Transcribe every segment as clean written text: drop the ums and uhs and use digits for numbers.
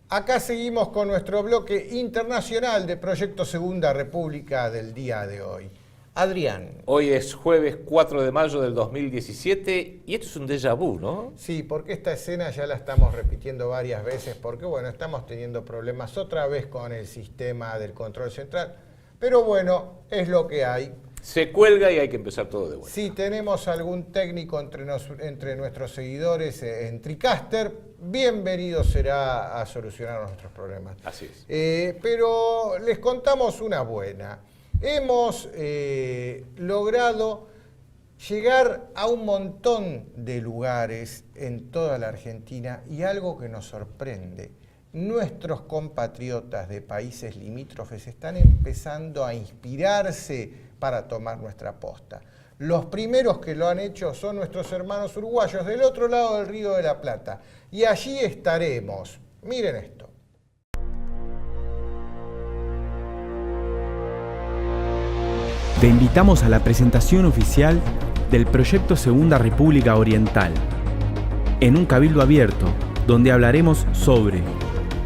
Acá seguimos con nuestro bloque internacional de Proyecto Segunda República del día de hoy. Adrián. Hoy es jueves 4 de mayo del 2017 y esto es un déjà vu, ¿no? Sí, porque esta escena ya la estamos repitiendo varias veces porque, bueno, estamos teniendo problemas otra vez con el sistema del control central. Pero bueno, es lo que hay. Se cuelga y hay que empezar todo de vuelta. Si tenemos algún técnico entre nuestros seguidores en TriCaster, bienvenido será a solucionar nuestros problemas. Así es. Pero les contamos una buena. Hemos logrado llegar a un montón de lugares en toda la Argentina y algo que nos sorprende. Nuestros compatriotas de países limítrofes están empezando a inspirarse para tomar nuestra posta. Los primeros que lo han hecho son nuestros hermanos uruguayos del otro lado del Río de la Plata. Y allí estaremos. Miren esto. Te invitamos a la presentación oficial del Proyecto Segunda República Oriental, en un cabildo abierto, donde hablaremos sobre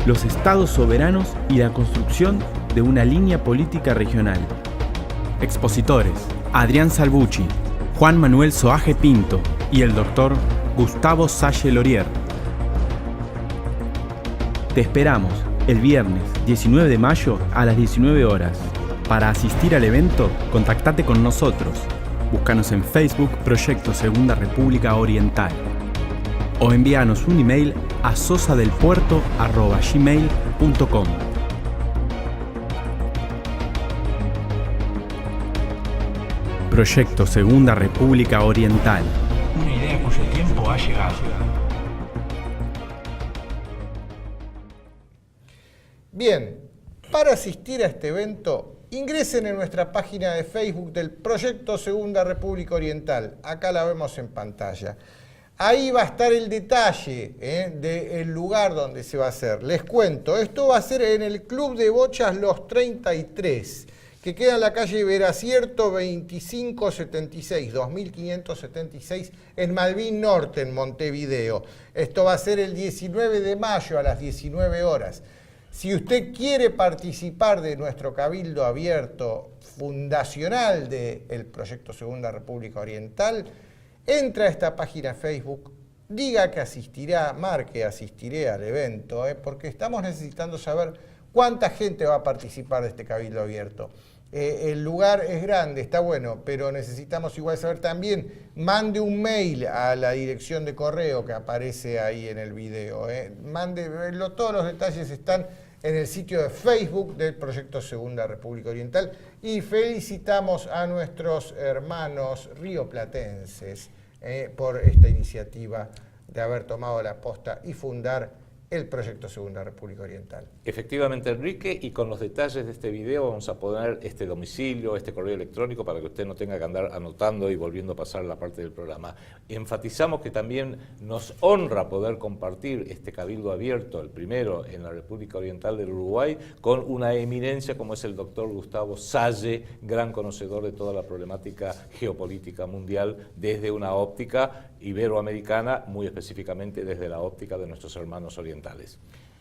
los estados soberanos y la construcción de una línea política regional. Expositores: Adrián Salvucci, Juan Manuel Soaje Pinto y el doctor Gustavo Salle Lorier. Te esperamos el viernes 19 de mayo a las 19 horas. Para asistir al evento, contactate con nosotros. Búscanos en Facebook Proyecto Segunda República Oriental o envíanos un email a sosadelpuerto@gmail.com. Proyecto Segunda República Oriental. Una idea cuyo tiempo ha llegado. Bien, para asistir a este evento, ingresen en nuestra página de Facebook del Proyecto Segunda República Oriental. Acá la vemos en pantalla. Ahí va a estar el detalle del lugar donde se va a hacer. Les cuento, esto va a ser en el Club de Bochas Los 33, que queda en la calle Veracierto 2576, 2576, en Malvin Norte, en Montevideo. Esto va a ser el 19 de mayo a las 19 horas. Si usted quiere participar de nuestro cabildo abierto fundacional del Proyecto Segunda República Oriental, entra a esta página Facebook, diga que asistirá, marque asistiré al evento, porque estamos necesitando saber cuánta gente va a participar de este cabildo abierto. El lugar es grande, está bueno, pero necesitamos igual saber también, mande un mail a la dirección de correo que aparece ahí en el video. Todos los detalles están en el sitio de Facebook del Proyecto Segunda República Oriental y felicitamos a nuestros hermanos rioplatenses por esta iniciativa de haber tomado la posta y fundar el Proyecto Segunda República Oriental. Efectivamente, Enrique, y con los detalles de este video vamos a poner este domicilio, este correo electrónico para que usted no tenga que andar anotando y volviendo a pasar la parte del programa. Enfatizamos que también nos honra poder compartir este cabildo abierto, el primero en la República Oriental del Uruguay, con una eminencia como es el doctor Gustavo Salle, gran conocedor de toda la problemática geopolítica mundial desde una óptica iberoamericana, muy específicamente desde la óptica de nuestros hermanos orientales.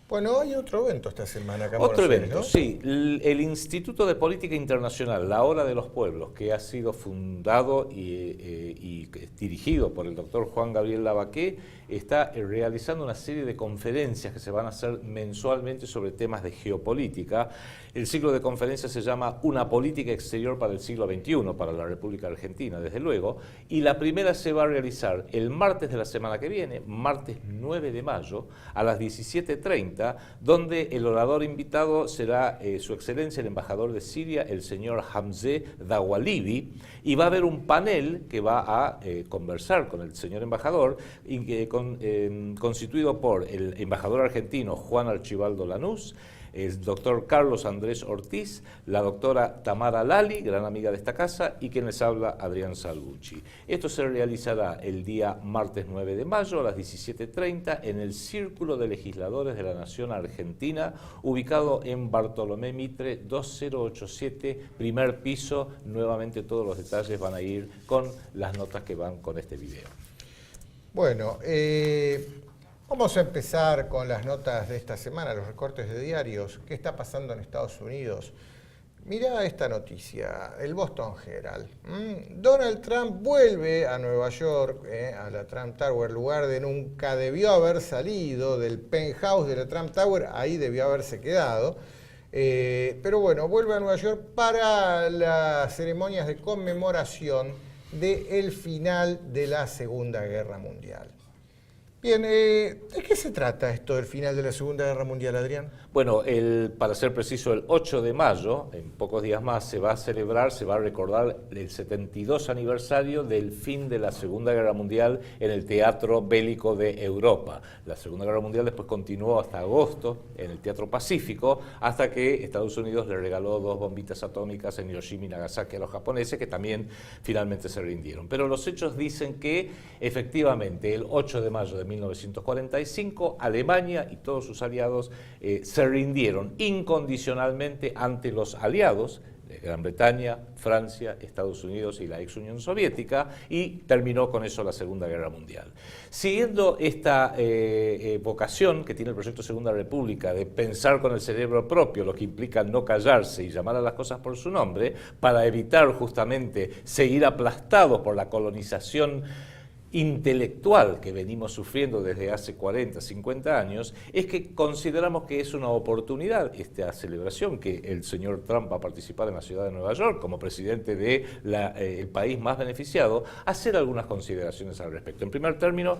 Bueno, hay otro evento esta semana acá en Otro Buenos Aires, evento, ¿no? sí. El Instituto de Política Internacional, La Hora de los Pueblos, que ha sido fundado y dirigido por el doctor Juan Gabriel Lavaqué, está realizando una serie de conferencias que se van a hacer mensualmente sobre temas de geopolítica. El ciclo de conferencias se llama Una política exterior para el siglo XXI, para la República Argentina, desde luego, y la primera se va a realizar el martes de la semana que viene, martes 9 de mayo, a las 17:30, donde el orador invitado será Su Excelencia el embajador de Siria, el señor Hamze Dawalibi, y va a haber un panel que va a conversar con el señor embajador, constituido por el embajador argentino Juan Archibaldo Lanús, el doctor Carlos Andrés Ortiz, la doctora Tamara Lali, gran amiga de esta casa, y quien les habla, Adrián Salvucci. Esto se realizará el día martes 9 de mayo a las 17:30 en el Círculo de Legisladores de la Nación Argentina, ubicado en Bartolomé Mitre 2087, primer piso. Nuevamente todos los detalles van a ir con las notas que van con este video. Bueno, Vamos a empezar con las notas de esta semana, los recortes de diarios. ¿Qué está pasando en Estados Unidos? Mirá esta noticia, el Boston Herald. Donald Trump vuelve a Nueva York, a la Trump Tower, lugar de nunca debió haber salido, del penthouse de la Trump Tower, ahí debió haberse quedado. Pero bueno, vuelve a Nueva York para las ceremonias de conmemoración del final de la Segunda Guerra Mundial. Bien, ¿de qué se trata esto del final de la Segunda Guerra Mundial, Adrián? Bueno, para ser preciso, el 8 de mayo, en pocos días más, se va a celebrar, se va a recordar el 72 aniversario del fin de la Segunda Guerra Mundial en el Teatro Bélico de Europa. La Segunda Guerra Mundial después continuó hasta agosto en el Teatro Pacífico, hasta que Estados Unidos le regaló 2 bombitas atómicas en Hiroshima y Nagasaki a los japoneses, que también finalmente se rindieron. Pero los hechos dicen que, efectivamente, el 8 de mayo de 1945, Alemania y todos sus aliados se rindieron incondicionalmente ante los aliados de Gran Bretaña, Francia, Estados Unidos y la ex Unión Soviética, y terminó con eso la Segunda Guerra Mundial. Siguiendo esta vocación que tiene el proyecto Segunda República de pensar con el cerebro propio, lo que implica no callarse y llamar a las cosas por su nombre, para evitar justamente seguir aplastados por la colonización intelectual que venimos sufriendo desde hace 40, 50 años, es que consideramos que es una oportunidad esta celebración, que el señor Trump va a participar en la ciudad de Nueva York como presidente del país más beneficiado, hacer algunas consideraciones al respecto. En primer término,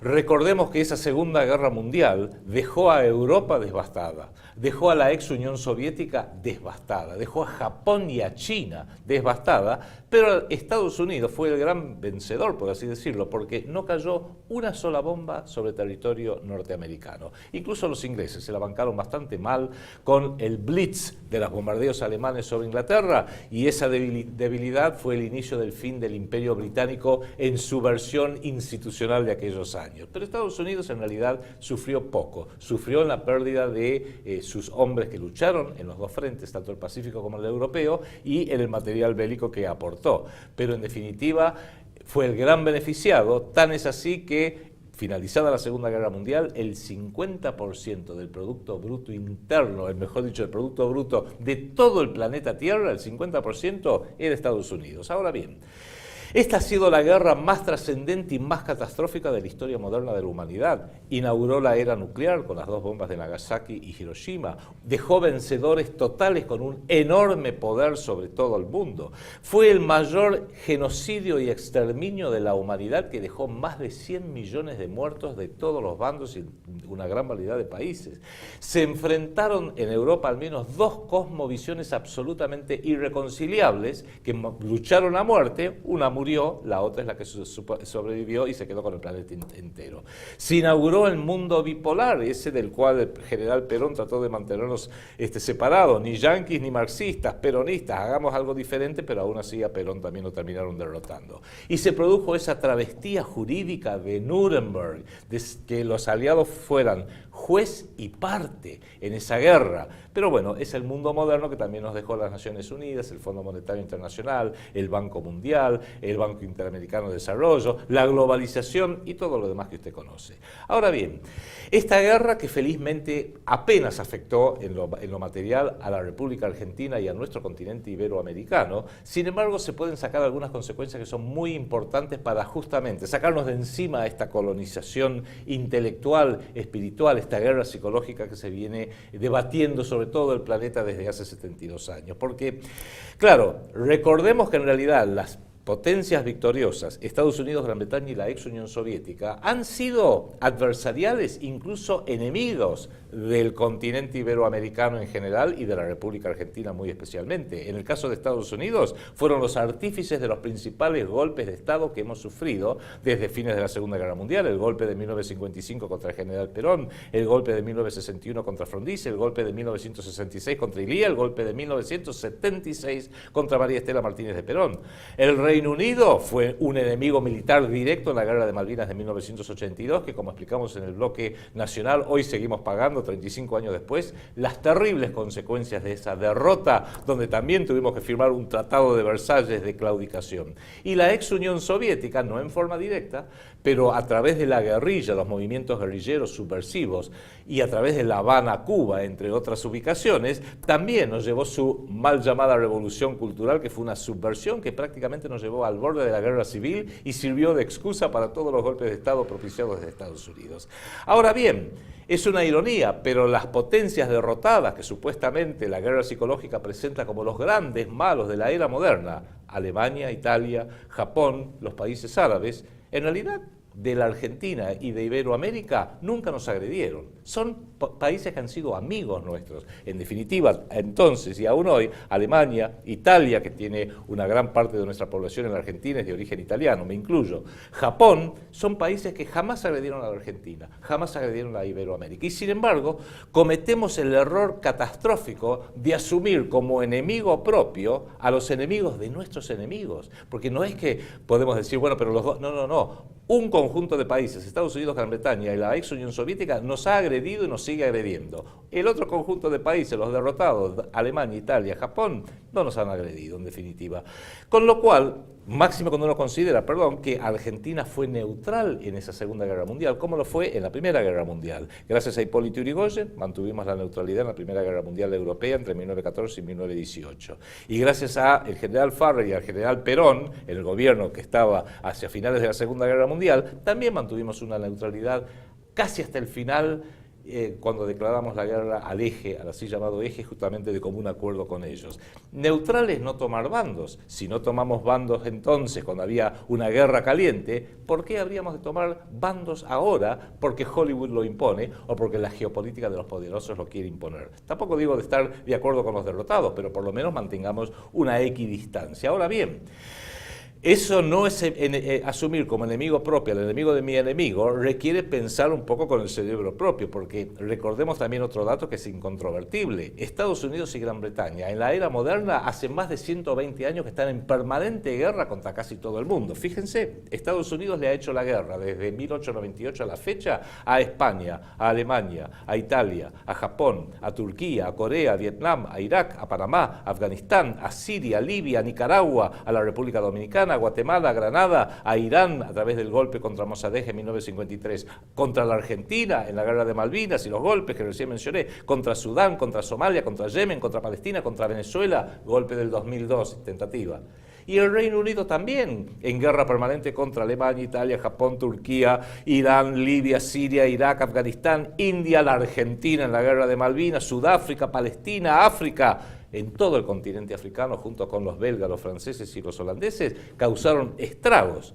recordemos que esa Segunda Guerra Mundial dejó a Europa devastada, dejó a la ex Unión Soviética devastada, dejó a Japón y a China devastada, pero Estados Unidos fue el gran vencedor, por así decirlo, porque no cayó una sola bomba sobre territorio norteamericano. Incluso los ingleses se la bancaron bastante mal con el Blitz de los bombardeos alemanes sobre Inglaterra, y esa debilidad fue el inicio del fin del Imperio Británico en su versión institucional de aquellos años. Pero Estados Unidos en realidad sufrió poco, sufrió en la pérdida de sus hombres que lucharon en los dos frentes, tanto el Pacífico como el europeo, y en el material bélico que aportó. Pero en definitiva fue el gran beneficiado, tan es así que, finalizada la Segunda Guerra Mundial, el 50% del Producto Bruto Interno, mejor dicho, el Producto Bruto de todo el planeta Tierra, el 50% era Estados Unidos. Ahora bien, esta ha sido la guerra más trascendente y más catastrófica de la historia moderna de la humanidad. Inauguró la era nuclear con las 2 bombas de Nagasaki y Hiroshima. Dejó vencedores totales con un enorme poder sobre todo el mundo. Fue el mayor genocidio y exterminio de la humanidad, que dejó más de 100 millones de muertos de todos los bandos y una gran variedad de países. Se enfrentaron en Europa al menos 2 cosmovisiones absolutamente irreconciliables que lucharon a muerte. Una murió, la otra es la que sobrevivió y se quedó con el planeta entero. Se inauguró el mundo bipolar, ese del cual el general Perón trató de mantenernos separados, ni yanquis ni marxistas, peronistas, hagamos algo diferente, pero aún así a Perón también lo terminaron derrotando. Y se produjo esa travestía jurídica de Nuremberg, de que los aliados fueran juez y parte en esa guerra. Pero bueno, es el mundo moderno que también nos dejó las Naciones Unidas, el Fondo Monetario Internacional, el Banco Mundial, el Banco Interamericano de Desarrollo, la globalización y todo lo demás que usted conoce. Ahora bien, esta guerra, que felizmente apenas afectó en lo material a la República Argentina y a nuestro continente iberoamericano, sin embargo se pueden sacar algunas consecuencias que son muy importantes para justamente sacarnos de encima esta colonización intelectual, espiritual, esta guerra psicológica que se viene debatiendo sobre todo el planeta desde hace 72 años. Porque, claro, recordemos que en realidad las potencias victoriosas, Estados Unidos, Gran Bretaña y la ex Unión Soviética, han sido adversariales, incluso enemigos del continente iberoamericano en general y de la República Argentina muy especialmente. En el caso de Estados Unidos, fueron los artífices de los principales golpes de Estado que hemos sufrido desde fines de la Segunda Guerra Mundial: el golpe de 1955 contra el general Perón, el golpe de 1961 contra Frondizi, el golpe de 1966 contra Ilía, el golpe de 1976 contra María Estela Martínez de Perón. El rey Reino Unido fue un enemigo militar directo en la Guerra de Malvinas de 1982, que como explicamos en el bloque nacional, hoy seguimos pagando, 35 años después, las terribles consecuencias de esa derrota, donde también tuvimos que firmar un tratado de Versalles de claudicación. Y la ex Unión Soviética, no en forma directa, pero a través de la guerrilla, los movimientos guerrilleros subversivos, y a través de La Habana, Cuba, entre otras ubicaciones, también nos llevó su mal llamada revolución cultural, que fue una subversión que prácticamente nos llevó al borde de la guerra civil y sirvió de excusa para todos los golpes de Estado propiciados desde Estados Unidos. Ahora bien, es una ironía, pero las potencias derrotadas que supuestamente la guerra psicológica presenta como los grandes malos de la era moderna, Alemania, Italia, Japón, los países árabes, en realidad de la Argentina y de Iberoamérica nunca nos agredieron. Son países que han sido amigos nuestros. En definitiva, entonces y aún hoy, Alemania, Italia, que tiene una gran parte de nuestra población en la Argentina, es de origen italiano, me incluyo, Japón, son países que jamás agredieron a la Argentina, jamás agredieron a Iberoamérica. Y sin embargo, cometemos el error catastrófico de asumir como enemigo propio a los enemigos de nuestros enemigos. Porque no es que podemos decir, bueno, pero los dos... No. Un conjunto de países, Estados Unidos, Gran Bretaña y la ex Unión Soviética, nos ha agredido y nos sigue agrediendo. El otro conjunto de países, los derrotados, Alemania, Italia, Japón, no nos han agredido, en definitiva. Con lo cual, máximo cuando uno considera, que Argentina fue neutral en esa Segunda Guerra Mundial, como lo fue en la Primera Guerra Mundial. Gracias a Hipólito Yrigoyen mantuvimos la neutralidad en la Primera Guerra Mundial Europea entre 1914 y 1918. Y gracias al general Farrell y al general Perón, en el gobierno que estaba hacia finales de la Segunda Guerra Mundial, también mantuvimos una neutralidad casi hasta el final, cuando declaramos la guerra al eje, al así llamado eje, justamente de común acuerdo con ellos. Neutral es no tomar bandos. Si no tomamos bandos entonces, cuando había una guerra caliente, ¿por qué habríamos de tomar bandos ahora? Porque Hollywood lo impone o porque la geopolítica de los poderosos lo quiere imponer. Tampoco digo de estar de acuerdo con los derrotados, pero por lo menos mantengamos una equidistancia. Ahora bien, eso no es asumir como enemigo propio al enemigo de mi enemigo, requiere pensar un poco con el cerebro propio, porque recordemos también otro dato que es incontrovertible. Estados Unidos y Gran Bretaña, en la era moderna, hace más de 120 años que están en permanente guerra contra casi todo el mundo. Fíjense, Estados Unidos le ha hecho la guerra desde 1898 a la fecha a España, a Alemania, a Italia, a Japón, a Turquía, a Corea, a Vietnam, a Irak, a Panamá, a Afganistán, a Siria, a Libia, a Nicaragua, a la República Dominicana, a Guatemala, a Granada, a Irán a través del golpe contra Mossadegh en 1953, contra la Argentina en la Guerra de Malvinas y los golpes que recién mencioné, contra Sudán, contra Somalia, contra Yemen, contra Palestina, contra Venezuela, golpe del 2002, tentativa. Y el Reino Unido también, en guerra permanente contra Alemania, Italia, Japón, Turquía, Irán, Libia, Siria, Irak, Afganistán, India, la Argentina en la Guerra de Malvinas, Sudáfrica, Palestina, África, en todo el continente africano, junto con los belgas, los franceses y los holandeses, causaron estragos.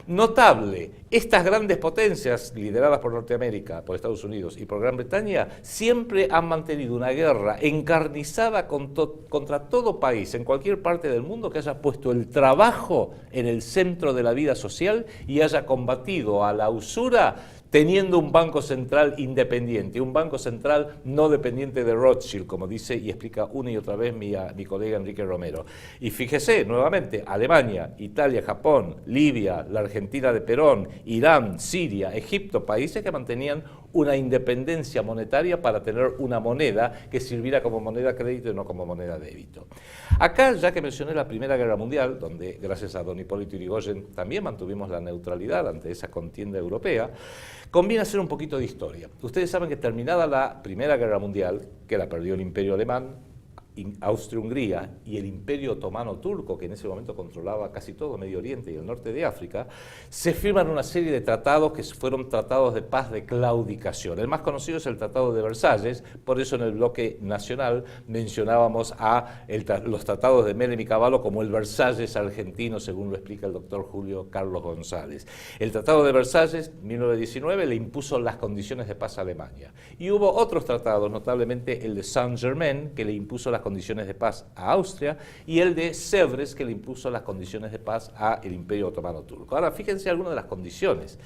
Notable, estas grandes potencias, lideradas por Norteamérica, por Estados Unidos y por Gran Bretaña, siempre han mantenido una guerra encarnizada contra todo país, en cualquier parte del mundo, que haya puesto el trabajo en el centro de la vida social y haya combatido a la usura, teniendo un banco central independiente, un banco central no dependiente de Rothschild, como dice y explica una y otra vez mi colega Enrique Romero. Y fíjese, nuevamente, Alemania, Italia, Japón, Libia, la Argentina de Perón, Irán, Siria, Egipto, países que mantenían una independencia monetaria para tener una moneda que sirviera como moneda crédito y no como moneda débito. Acá, ya que mencioné la Primera Guerra Mundial, donde gracias a don Hipólito Yrigoyen también mantuvimos la neutralidad ante esa contienda europea, conviene hacer un poquito de historia. Ustedes saben que terminada la Primera Guerra Mundial, que la perdió el Imperio Alemán, Austria-Hungría y el Imperio Otomano Turco, que en ese momento controlaba casi todo Medio Oriente y el norte de África, se firman una serie de tratados que fueron tratados de paz de claudicación. El más conocido es el Tratado de Versalles, por eso en el bloque nacional mencionábamos a los tratados de Menem y Cavallo como el Versalles argentino, según lo explica el doctor Julio Carlos González. El Tratado de Versalles, 1919, le impuso las condiciones de paz a Alemania. Y hubo otros tratados, notablemente el de Saint-Germain, que le impuso las condiciones de paz a Austria, y el de Sèvres, que le impuso las condiciones de paz al Imperio Otomano Turco. Ahora, fíjense algunas de las condiciones.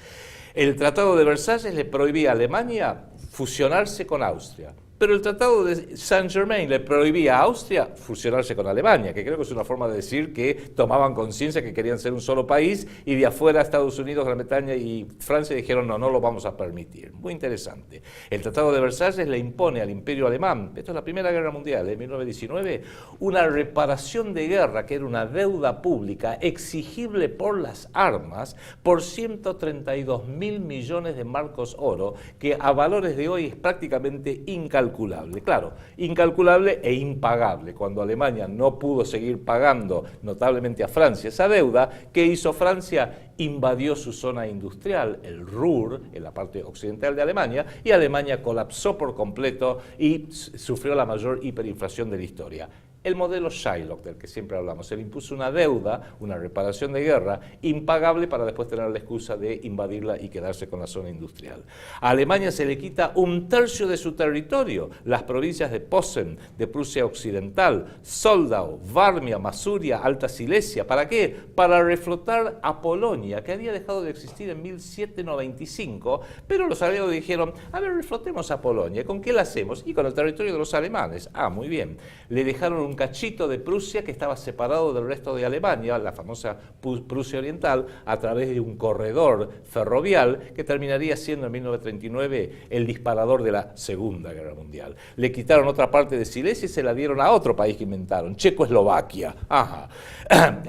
El Tratado de Versalles le prohibía a Alemania fusionarse con Austria, pero el Tratado de Saint-Germain le prohibía a Austria fusionarse con Alemania, que creo que es una forma de decir que tomaban conciencia que querían ser un solo país, y de afuera Estados Unidos, Gran Bretaña y Francia dijeron no, no lo vamos a permitir. Muy interesante. El Tratado de Versalles le impone al Imperio Alemán, esto es la Primera Guerra Mundial, en 1919, una reparación de guerra, que era una deuda pública exigible por las armas, por 132.000 millones de marcos oro, que a valores de hoy es prácticamente incalculable. Claro, incalculable e impagable. Cuando Alemania no pudo seguir pagando notablemente a Francia esa deuda, ¿qué hizo Francia? Invadió su zona industrial, el Ruhr, en la parte occidental de Alemania, y Alemania colapsó por completo y sufrió la mayor hiperinflación de la historia. El modelo Shylock, del que siempre hablamos, se le impuso una deuda, una reparación de guerra, impagable para después tener la excusa de invadirla y quedarse con la zona industrial. A Alemania se le quita 1/3 de su territorio, las provincias de Posen, de Prusia Occidental, Soldau, Varmia, Masuria, Alta Silesia. ¿Para qué? Para reflotar a Polonia, que había dejado de existir en 1795, pero los aliados dijeron, a ver, reflotemos a Polonia, ¿con qué la hacemos? Y con el territorio de los alemanes. Ah, muy bien. Le dejaron un cachito de Prusia que estaba separado del resto de Alemania, la famosa Prusia Oriental, a través de un corredor ferrovial que terminaría siendo en 1939 el disparador de la Segunda Guerra Mundial. Le quitaron otra parte de Silesia y se la dieron a otro país que inventaron, Checoslovaquia. Ajá.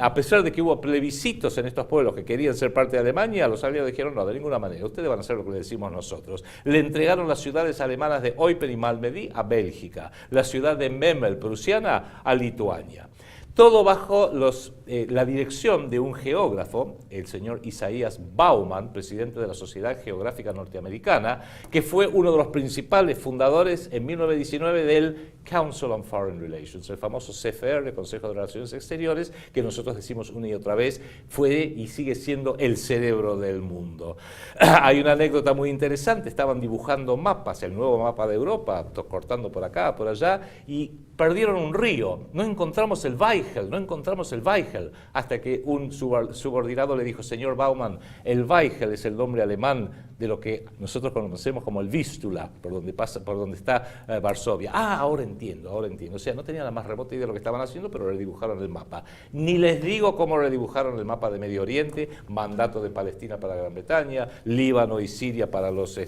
A pesar de que hubo plebiscitos en estos pueblos que querían ser parte de Alemania, los aliados dijeron, no, de ninguna manera, ustedes van a hacer lo que le decimos nosotros. Le entregaron las ciudades alemanas de Eupen y Malmedy a Bélgica, la ciudad de Memel, prusiana, a Lituania. Todo bajo la dirección de un geógrafo, el señor Isaías Bauman, presidente de la Sociedad Geográfica Norteamericana, que fue uno de los principales fundadores en 1919 del Council on Foreign Relations, el famoso CFR, Consejo de Relaciones Exteriores, que nosotros decimos una y otra vez, fue y sigue siendo el cerebro del mundo. Hay una anécdota muy interesante, estaban dibujando mapas, el nuevo mapa de Europa, cortando por acá, por allá, y perdieron un río, no encontramos el Weigel, hasta que un subordinado le dijo, señor Bauman, el Weigel es el nombre alemán de lo que nosotros conocemos como el Vístula, por donde está Varsovia. Ah, ahora entiendo. O sea, no tenía la más remota idea de lo que estaban haciendo, pero redibujaron el mapa. Ni les digo cómo redibujaron el mapa de Medio Oriente, mandato de Palestina para Gran Bretaña, Líbano y Siria para los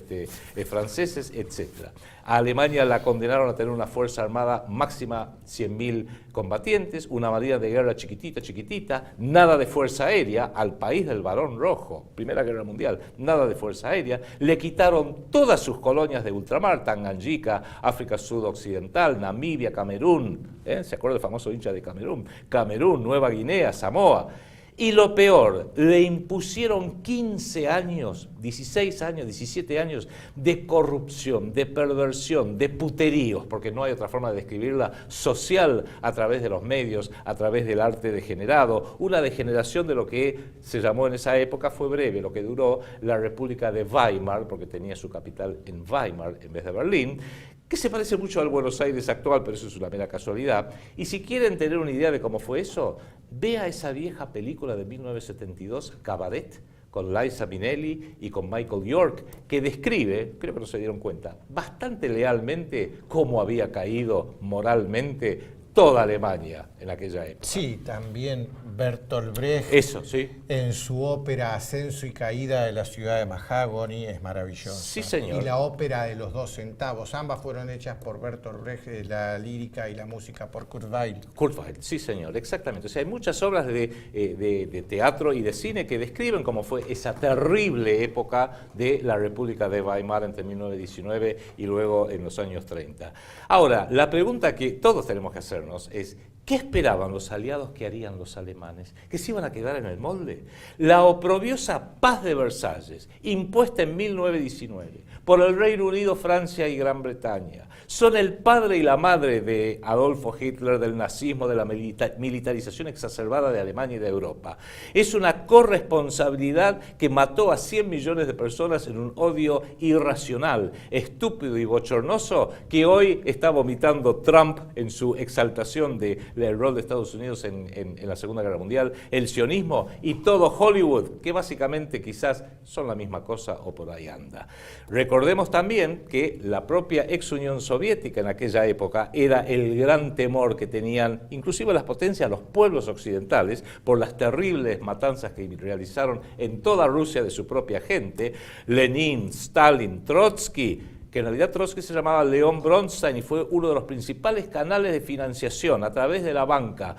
franceses, etc. A Alemania la condenaron a tener una fuerza armada máxima 100.000 combatientes, una marina de guerra chiquitita, nada de fuerza aérea, al país del Barón Rojo, Primera Guerra Mundial, nada de fuerza aérea, le quitaron todas sus colonias de ultramar, Tanganjika, África Sudoccidental, Namibia, Camerún, ¿se acuerda del famoso hincha de Camerún? Camerún, Nueva Guinea, Samoa. Y lo peor, le impusieron 15 años, 16 años, 17 años de corrupción, de perversión, de puteríos, porque no hay otra forma de describirla, social a través de los medios, a través del arte degenerado, una degeneración de lo que se llamó en esa época, fue breve, lo que duró la República de Weimar, porque tenía su capital en Weimar en vez de Berlín, que se parece mucho al Buenos Aires actual, pero eso es una mera casualidad. Y si quieren tener una idea de cómo fue eso, vea esa vieja película de 1972, Cabaret, con Liza Minnelli y con Michael York, que describe, creo que no se dieron cuenta, bastante lealmente cómo había caído moralmente toda Alemania en aquella época. Sí, también Bertolt Brecht, eso, sí, en su ópera Ascenso y Caída de la ciudad de Mahagoni, es maravilloso. Sí, señor. Y la ópera de los 2 centavos, ambas fueron hechas por Bertolt Brecht, la lírica y la música por Kurt Weill. Kurt Weill, sí señor, exactamente. O sea, hay muchas obras de teatro y de cine que describen cómo fue esa terrible época de la República de Weimar entre 1919 y luego en los años 30. Ahora, la pregunta que todos tenemos que hacernos es, ¿qué esperaban los aliados que harían los alemanes? ¿Que se iban a quedar en el molde? La oprobiosa Paz de Versalles, impuesta en 1919 por el Reino Unido, Francia y Gran Bretaña, son el padre y la madre de Adolfo Hitler, del nazismo, de la militarización exacerbada de Alemania y de Europa. Es una corresponsabilidad que mató a 100 millones de personas en un odio irracional, estúpido y bochornoso que hoy está vomitando Trump en su exaltación del rol de Estados Unidos en la Segunda Guerra Mundial, el sionismo y todo Hollywood, que básicamente quizás son la misma cosa o por ahí anda. Recordemos también que la propia ex Unión Soviética Soviética en aquella época era el gran temor que tenían, inclusive las potencias, los pueblos occidentales, por las terribles matanzas que realizaron en toda Rusia de su propia gente. Lenin, Stalin, Trotsky, que en realidad Trotsky se llamaba León Bronstein y fue uno de los principales canales de financiación a través de la banca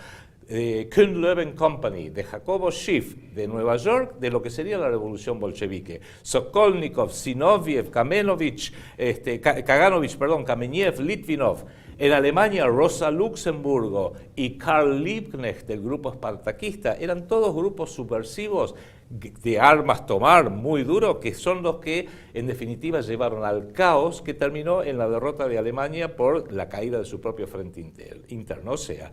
Kuhn-Levin Company, de Jacobo Schiff, de Nueva York, de lo que sería la revolución bolchevique. Sokolnikov, Zinoviev, Kamenev, Litvinov. En Alemania, Rosa Luxemburgo y Karl Liebknecht del grupo espartaquista eran todos grupos subversivos de armas tomar muy duro, que son los que en definitiva llevaron al caos que terminó en la derrota de Alemania por la caída de su propio frente interno. O sea,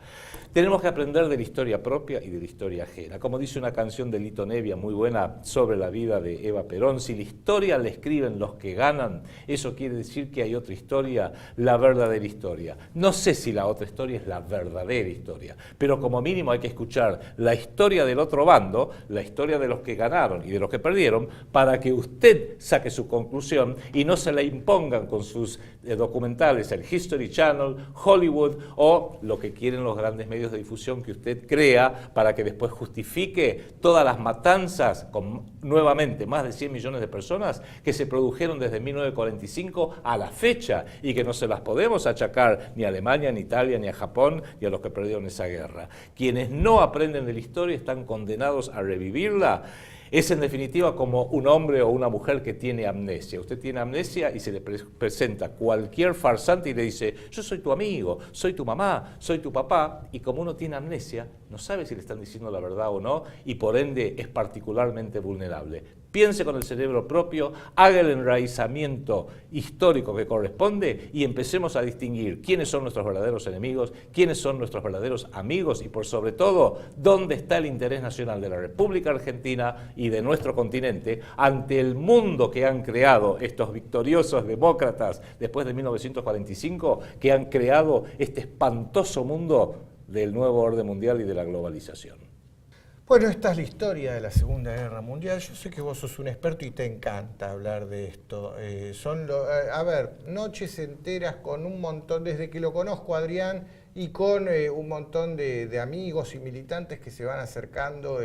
tenemos que aprender de la historia propia y de la historia ajena. Como dice una canción de Lito Nebbia muy buena sobre la vida de Eva Perón, si la historia la escriben los que ganan, eso quiere decir que hay otra historia, la verdadera historia. No sé si la otra historia es la verdadera historia, pero como mínimo hay que escuchar la historia del otro bando, la historia de los que ganaron y de los que perdieron, para que usted saque su conclusión y no se la impongan con sus documentales, el History Channel, Hollywood o lo que quieren los grandes medios de difusión que usted crea para que después justifique todas las matanzas con nuevamente más de 100 millones de personas que se produjeron desde 1945 a la fecha y que no se las podemos achacar ni a Alemania, ni a Italia, ni a Japón, ni a los que perdieron esa guerra. Quienes no aprenden de la historia están condenados a revivirla. Es en definitiva como un hombre o una mujer que tiene amnesia. Usted tiene amnesia y se le presenta cualquier farsante y le dice, yo soy tu amigo, soy tu mamá, soy tu papá, y como uno tiene amnesia, no sabe si le están diciendo la verdad o no, y por ende es particularmente vulnerable. Piense con el cerebro propio, haga el enraizamiento histórico que corresponde y empecemos a distinguir quiénes son nuestros verdaderos enemigos, quiénes son nuestros verdaderos amigos y por sobre todo, dónde está el interés nacional de la República Argentina y de nuestro continente ante el mundo que han creado estos victoriosos demócratas después de 1945, que han creado este espantoso mundo del nuevo orden mundial y de la globalización. Bueno, esta es la historia de la Segunda Guerra Mundial. Yo sé que vos sos un experto y te encanta hablar de esto. Noches enteras con un montón, desde que lo conozco a Adrián, y con un montón de amigos y militantes que se van acercando.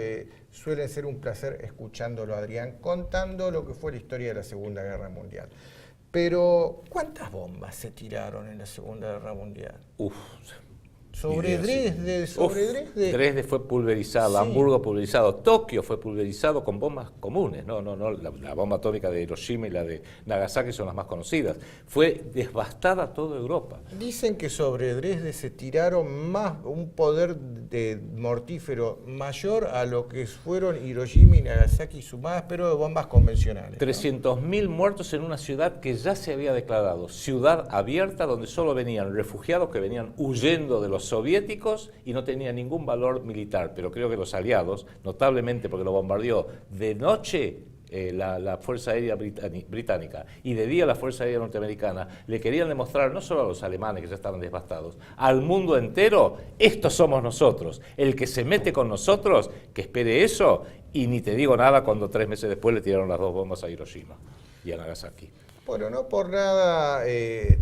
Suele ser un placer escuchándolo a Adrián, contando lo que fue la historia de la Segunda Guerra Mundial. Pero, ¿cuántas bombas se tiraron en la Segunda Guerra Mundial? Sobre Dresde. Dresde fue pulverizado, sí. Hamburgo pulverizado, Tokio fue pulverizado con bombas comunes, no, la bomba atómica de Hiroshima y la de Nagasaki son las más conocidas. Fue devastada toda Europa. Dicen que sobre Dresde se tiraron un poder mortífero mayor a lo que fueron Hiroshima y Nagasaki sumadas, pero de bombas convencionales. 300.000 muertos en una ciudad que ya se había declarado ciudad abierta, donde solo venían refugiados que venían huyendo de los soviéticos y no tenía ningún valor militar, pero creo que los aliados, notablemente porque lo bombardeó de noche la Fuerza Aérea Británica y de día la Fuerza Aérea Norteamericana, le querían demostrar no solo a los alemanes que ya estaban devastados, al mundo entero, estos somos nosotros, el que se mete con nosotros, que espere eso, y ni te digo nada cuando 3 meses después le tiraron las 2 bombas a Hiroshima y a Nagasaki. Bueno, no por nada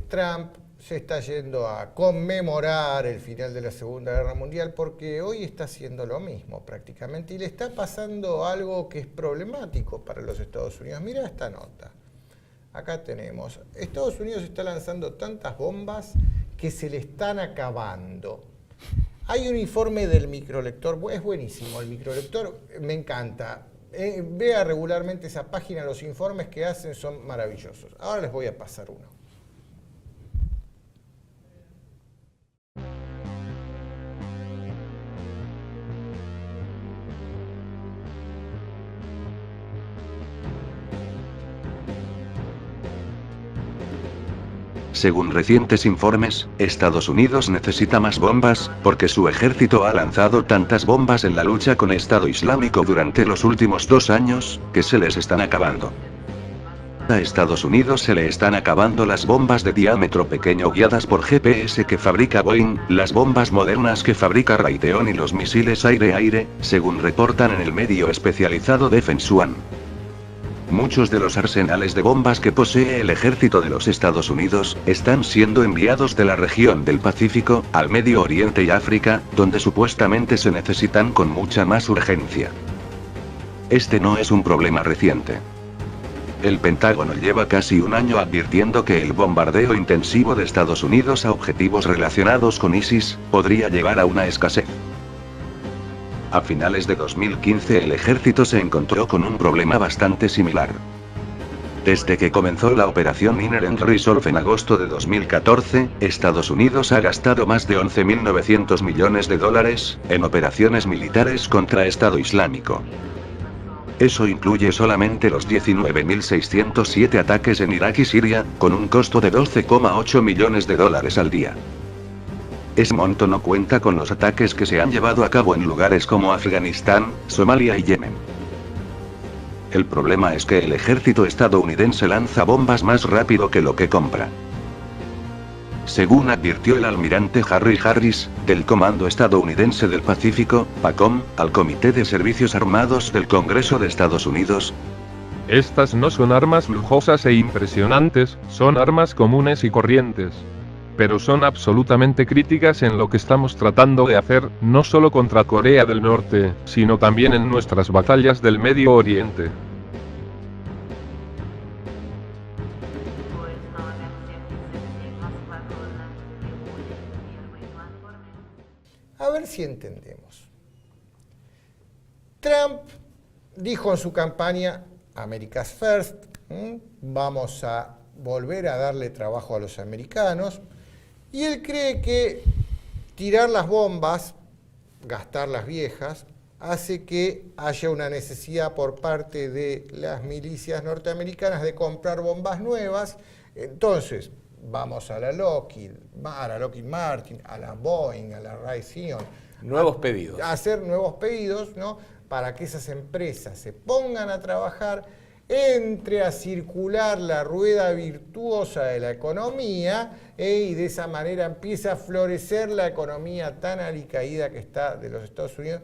Trump se está yendo a conmemorar el final de la Segunda Guerra Mundial porque hoy está haciendo lo mismo prácticamente y le está pasando algo que es problemático para los Estados Unidos. Mira esta nota. Acá tenemos. Estados Unidos está lanzando tantas bombas que se le están acabando. Hay un informe del microlector, es buenísimo el microlector, me encanta. Vea regularmente esa página, los informes que hacen son maravillosos. Ahora les voy a pasar uno. Según recientes informes, Estados Unidos necesita más bombas, porque su ejército ha lanzado tantas bombas en la lucha con Estado Islámico durante los últimos 2 años, que se les están acabando. A Estados Unidos se le están acabando las bombas de diámetro pequeño guiadas por GPS que fabrica Boeing, las bombas modernas que fabrica Raytheon y los misiles aire-aire, según reportan en el medio especializado Defense One. Muchos de los arsenales de bombas que posee el ejército de los Estados Unidos están siendo enviados de la región del Pacífico al Medio Oriente y África, donde supuestamente se necesitan con mucha más urgencia. Este no es un problema reciente. El Pentágono lleva casi un año advirtiendo que el bombardeo intensivo de Estados Unidos a objetivos relacionados con ISIS podría llevar a una escasez. A finales de 2015 el ejército se encontró con un problema bastante similar. Desde que comenzó la operación Inherent Resolve en agosto de 2014, Estados Unidos ha gastado más de 11.900 millones de dólares en operaciones militares contra Estado Islámico. Eso incluye solamente los 19.607 ataques en Irak y Siria, con un costo de 12,8 millones de dólares al día. Ese monto no cuenta con los ataques que se han llevado a cabo en lugares como Afganistán, Somalia y Yemen. El problema es que el ejército estadounidense lanza bombas más rápido que lo que compra. Según advirtió el almirante Harry Harris, del Comando Estadounidense del Pacífico, PACOM, al Comité de Servicios Armados del Congreso de Estados Unidos, estas no son armas lujosas e impresionantes, son armas comunes y corrientes. Pero son absolutamente críticas en lo que estamos tratando de hacer, no solo contra Corea del Norte, sino también en nuestras batallas del Medio Oriente. A ver si entendemos. Trump dijo en su campaña, America's First, vamos a volver a darle trabajo a los americanos, y él cree que tirar las bombas, gastar las viejas, hace que haya una necesidad por parte de las milicias norteamericanas de comprar bombas nuevas. Entonces, vamos a la Lockheed Martin, a la Boeing, a la Raytheon. Nuevos pedidos. A hacer nuevos pedidos, ¿no? Para que esas empresas se pongan a trabajar, entre a circular la rueda virtuosa de la economía, y de esa manera empieza a florecer la economía tan alicaída que está de los Estados Unidos,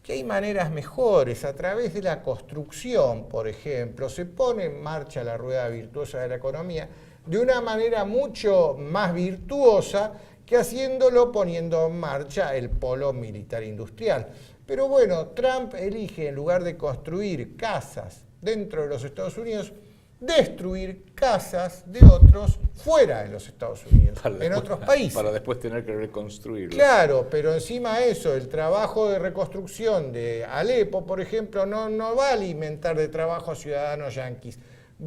que hay maneras mejores. A través de la construcción, por ejemplo, se pone en marcha la rueda virtuosa de la economía de una manera mucho más virtuosa que haciéndolo poniendo en marcha el polo militar industrial. Pero bueno, Trump elige, en lugar de construir casas dentro de los Estados Unidos, destruir casas de otros fuera de los Estados Unidos, en otros países. Para después tener que reconstruirlo. Claro, pero encima de eso, el trabajo de reconstrucción de Alepo, por ejemplo, no va a alimentar de trabajo a ciudadanos yanquis,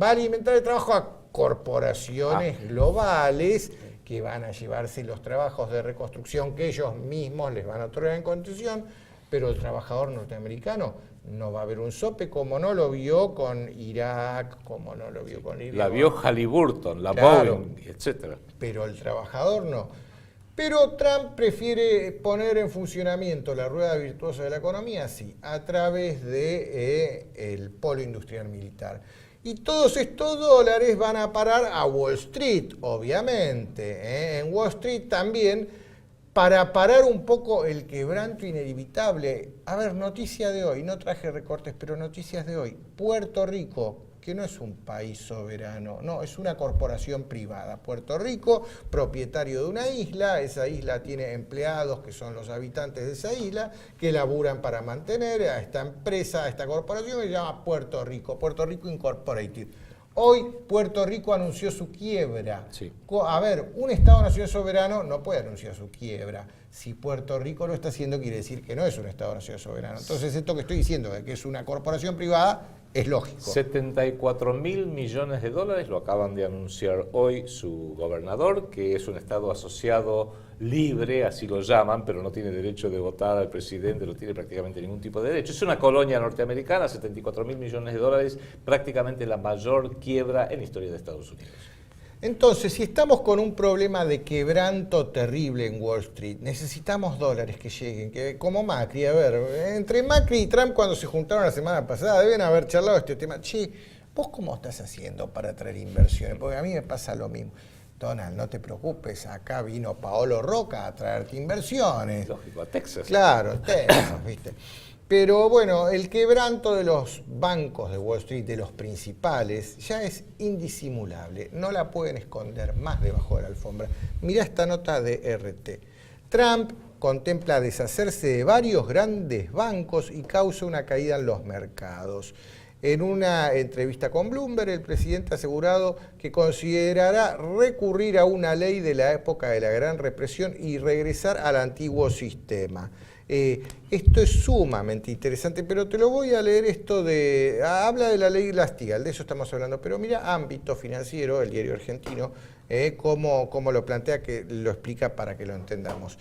va a alimentar de trabajo a corporaciones globales que van a llevarse los trabajos de reconstrucción que ellos mismos les van a otorgar en concesión, pero el trabajador norteamericano no va a haber un sope, como no lo vio con Irak, como no lo vio con Libia. La vio Halliburton, la Claro, Boeing, etc. pero el trabajador no. Pero Trump prefiere poner en funcionamiento la rueda virtuosa de la economía, sí, a través de el polo industrial militar. Y todos estos dólares van a parar a Wall Street, obviamente. En Wall Street también, para parar un poco el quebranto inevitable. A ver, noticia de hoy, no traje recortes, pero noticias de hoy. Puerto Rico, que no es un país soberano, no, es una corporación privada. Puerto Rico, propietario de una isla, esa isla tiene empleados que son los habitantes de esa isla, que laburan para mantener a esta empresa, a esta corporación que se llama Puerto Rico Incorporated. Hoy Puerto Rico anunció su quiebra. Sí. A ver, un Estado-nación soberano no puede anunciar su quiebra. Si Puerto Rico lo está haciendo, quiere decir que no es un Estado-nación soberano. Entonces, esto que estoy diciendo, de que es una corporación privada, es lógico. 74.000 millones de dólares lo acaban de anunciar hoy su gobernador, que es un Estado asociado libre, así lo llaman, pero no tiene derecho de votar al presidente, no tiene prácticamente ningún tipo de derecho. Es una colonia norteamericana, 74.000 millones de dólares, prácticamente la mayor quiebra en la historia de Estados Unidos. Entonces, si estamos con un problema de quebranto terrible en Wall Street, necesitamos dólares que lleguen, que como Macri, a ver, entre Macri y Trump cuando se juntaron la semana pasada, deben haber charlado este tema. Che, ¿vos cómo estás haciendo para traer inversiones? Porque a mí me pasa lo mismo. Donald, no te preocupes, acá vino Paolo Roca a traerte inversiones. Lógico, a Texas. Claro, Texas, ¿viste? Pero bueno, el quebranto de los bancos de Wall Street, de los principales, ya es indisimulable. No la pueden esconder más debajo de la alfombra. Mirá esta nota de RT. Trump contempla deshacerse de varios grandes bancos y causa una caída en los mercados. En una entrevista con Bloomberg, el presidente ha asegurado que considerará recurrir a una ley de la época de la Gran Represión y regresar al antiguo sistema. Esto es sumamente interesante, pero te lo voy a leer esto de... habla de la ley Glass-Steagall, de eso estamos hablando, pero mira Ámbito Financiero, el diario argentino, cómo lo plantea, que lo explica para que lo entendamos.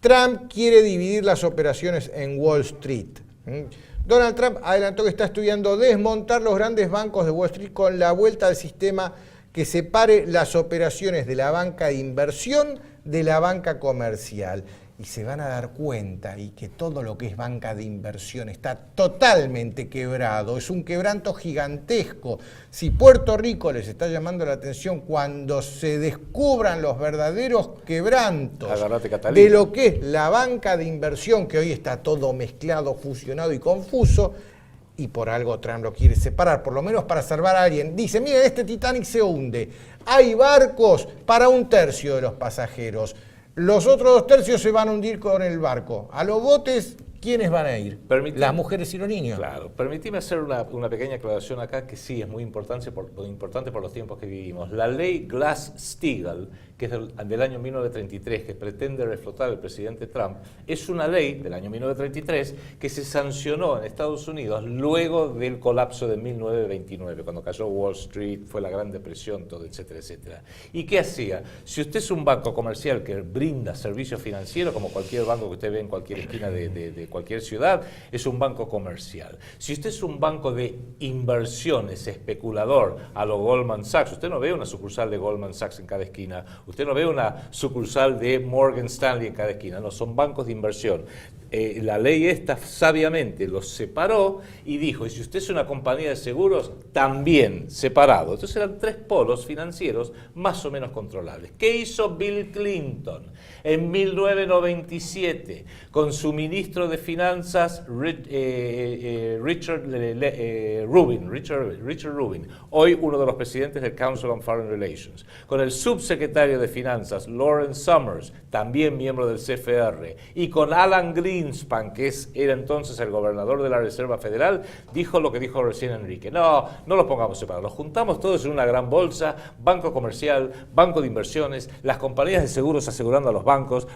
Trump quiere dividir las operaciones en Wall Street. Donald Trump adelantó que está estudiando desmontar los grandes bancos de Wall Street con la vuelta al sistema que separe las operaciones de la banca de inversión de la banca comercial. Y se van a dar cuenta y que todo lo que es banca de inversión está totalmente quebrado, es un quebranto gigantesco. Si Puerto Rico les está llamando la atención cuando se descubran los verdaderos quebrantos de lo que es la banca de inversión, que hoy está todo mezclado, fusionado y confuso, y por algo Trump lo quiere separar, por lo menos para salvar a alguien. Dice, mira, este Titanic se hunde, hay barcos para 1/3 de los pasajeros. Los otros 2/3 se van a hundir con el barco. A los botes, ¿quiénes van a ir? Las mujeres y los niños. Claro. Permitime hacer una pequeña aclaración acá, que sí es muy importante por los tiempos que vivimos. La ley Glass-Steagall, que es del año 1933, que pretende reflotar el presidente Trump, es una ley del año 1933 que se sancionó en Estados Unidos luego del colapso de 1929, cuando cayó Wall Street, fue la Gran Depresión, todo, etcétera, etcétera. ¿Y qué hacía? Si usted es un banco comercial que brinda servicios financieros, como cualquier banco que usted ve en cualquier esquina de cualquier ciudad, es un banco comercial. Si usted es un banco de inversiones, especulador, a lo Goldman Sachs, usted no ve una sucursal de Goldman Sachs en cada esquina, usted no ve una sucursal de Morgan Stanley en cada esquina, no, son bancos de inversión. La ley esta sabiamente los separó y dijo, y si usted es una compañía de seguros, también separado. Entonces eran 3 polos financieros más o menos controlables. ¿Qué hizo Bill Clinton en 1997 con su ministro de Finanzas Richard Rubin, hoy uno de los presidentes del Council on Foreign Relations, con el subsecretario de Finanzas Lawrence Summers, también miembro del CFR, y con Alan Greenspan, que era entonces el gobernador de la Reserva Federal? Dijo lo que dijo recién Enrique: no los pongamos separados, los juntamos todos en una gran bolsa, banco comercial, banco de inversiones, las compañías de seguros asegurando a los bancos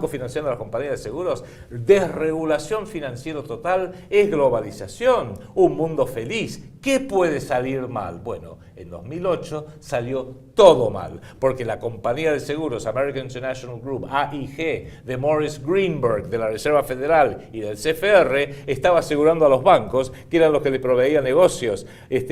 financiando a las compañías de seguros. Desregulación financiera total es globalización, un mundo feliz. ¿Qué puede salir mal? Bueno, en 2008 salió todo mal, porque la compañía de seguros American International Group, AIG, de Morris Greenberg, de la Reserva Federal y del CFR, estaba asegurando a los bancos, que eran los que le proveían negocios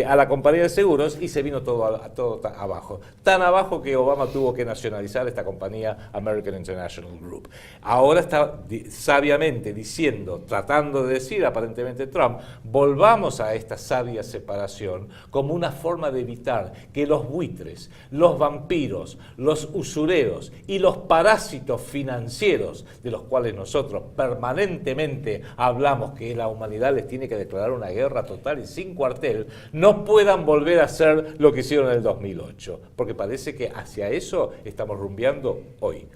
a la compañía de seguros, y se vino todo abajo. Tan abajo que Obama tuvo que nacionalizar esta compañía American International Group. Ahora está sabiamente diciendo, tratando de decir aparentemente Trump, volvamos a esta sabia separación como una forma de evitar que los buitres, los vampiros, los usureros y los parásitos financieros, de los cuales nosotros permanentemente hablamos que la humanidad les tiene que declarar una guerra total y sin cuartel, no puedan volver a hacer lo que hicieron en el 2008, porque parece que hacia eso estamos rumbeando hoy.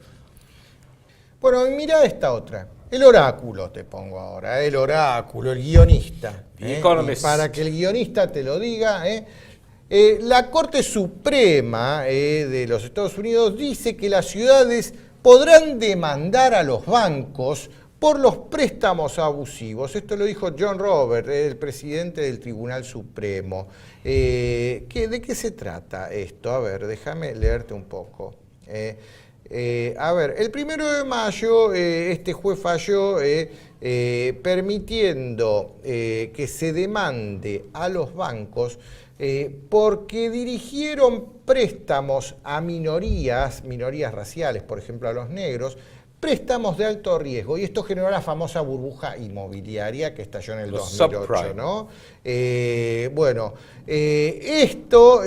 Bueno, mira esta otra. El oráculo te pongo ahora, el oráculo, el guionista. Y para que el guionista te lo diga, la Corte Suprema de los Estados Unidos dice que las ciudades podrán demandar a los bancos por los préstamos abusivos. Esto lo dijo John Roberts, el presidente del Tribunal Supremo. ¿De qué se trata esto? A ver, déjame leerte un poco. El 1 de mayo este juez falló permitiendo que se demande a los bancos porque dirigieron préstamos a minorías raciales, por ejemplo a los negros, préstamos de alto riesgo, y esto generó la famosa burbuja inmobiliaria que estalló en el Los 2008, subprime. ¿no? Esto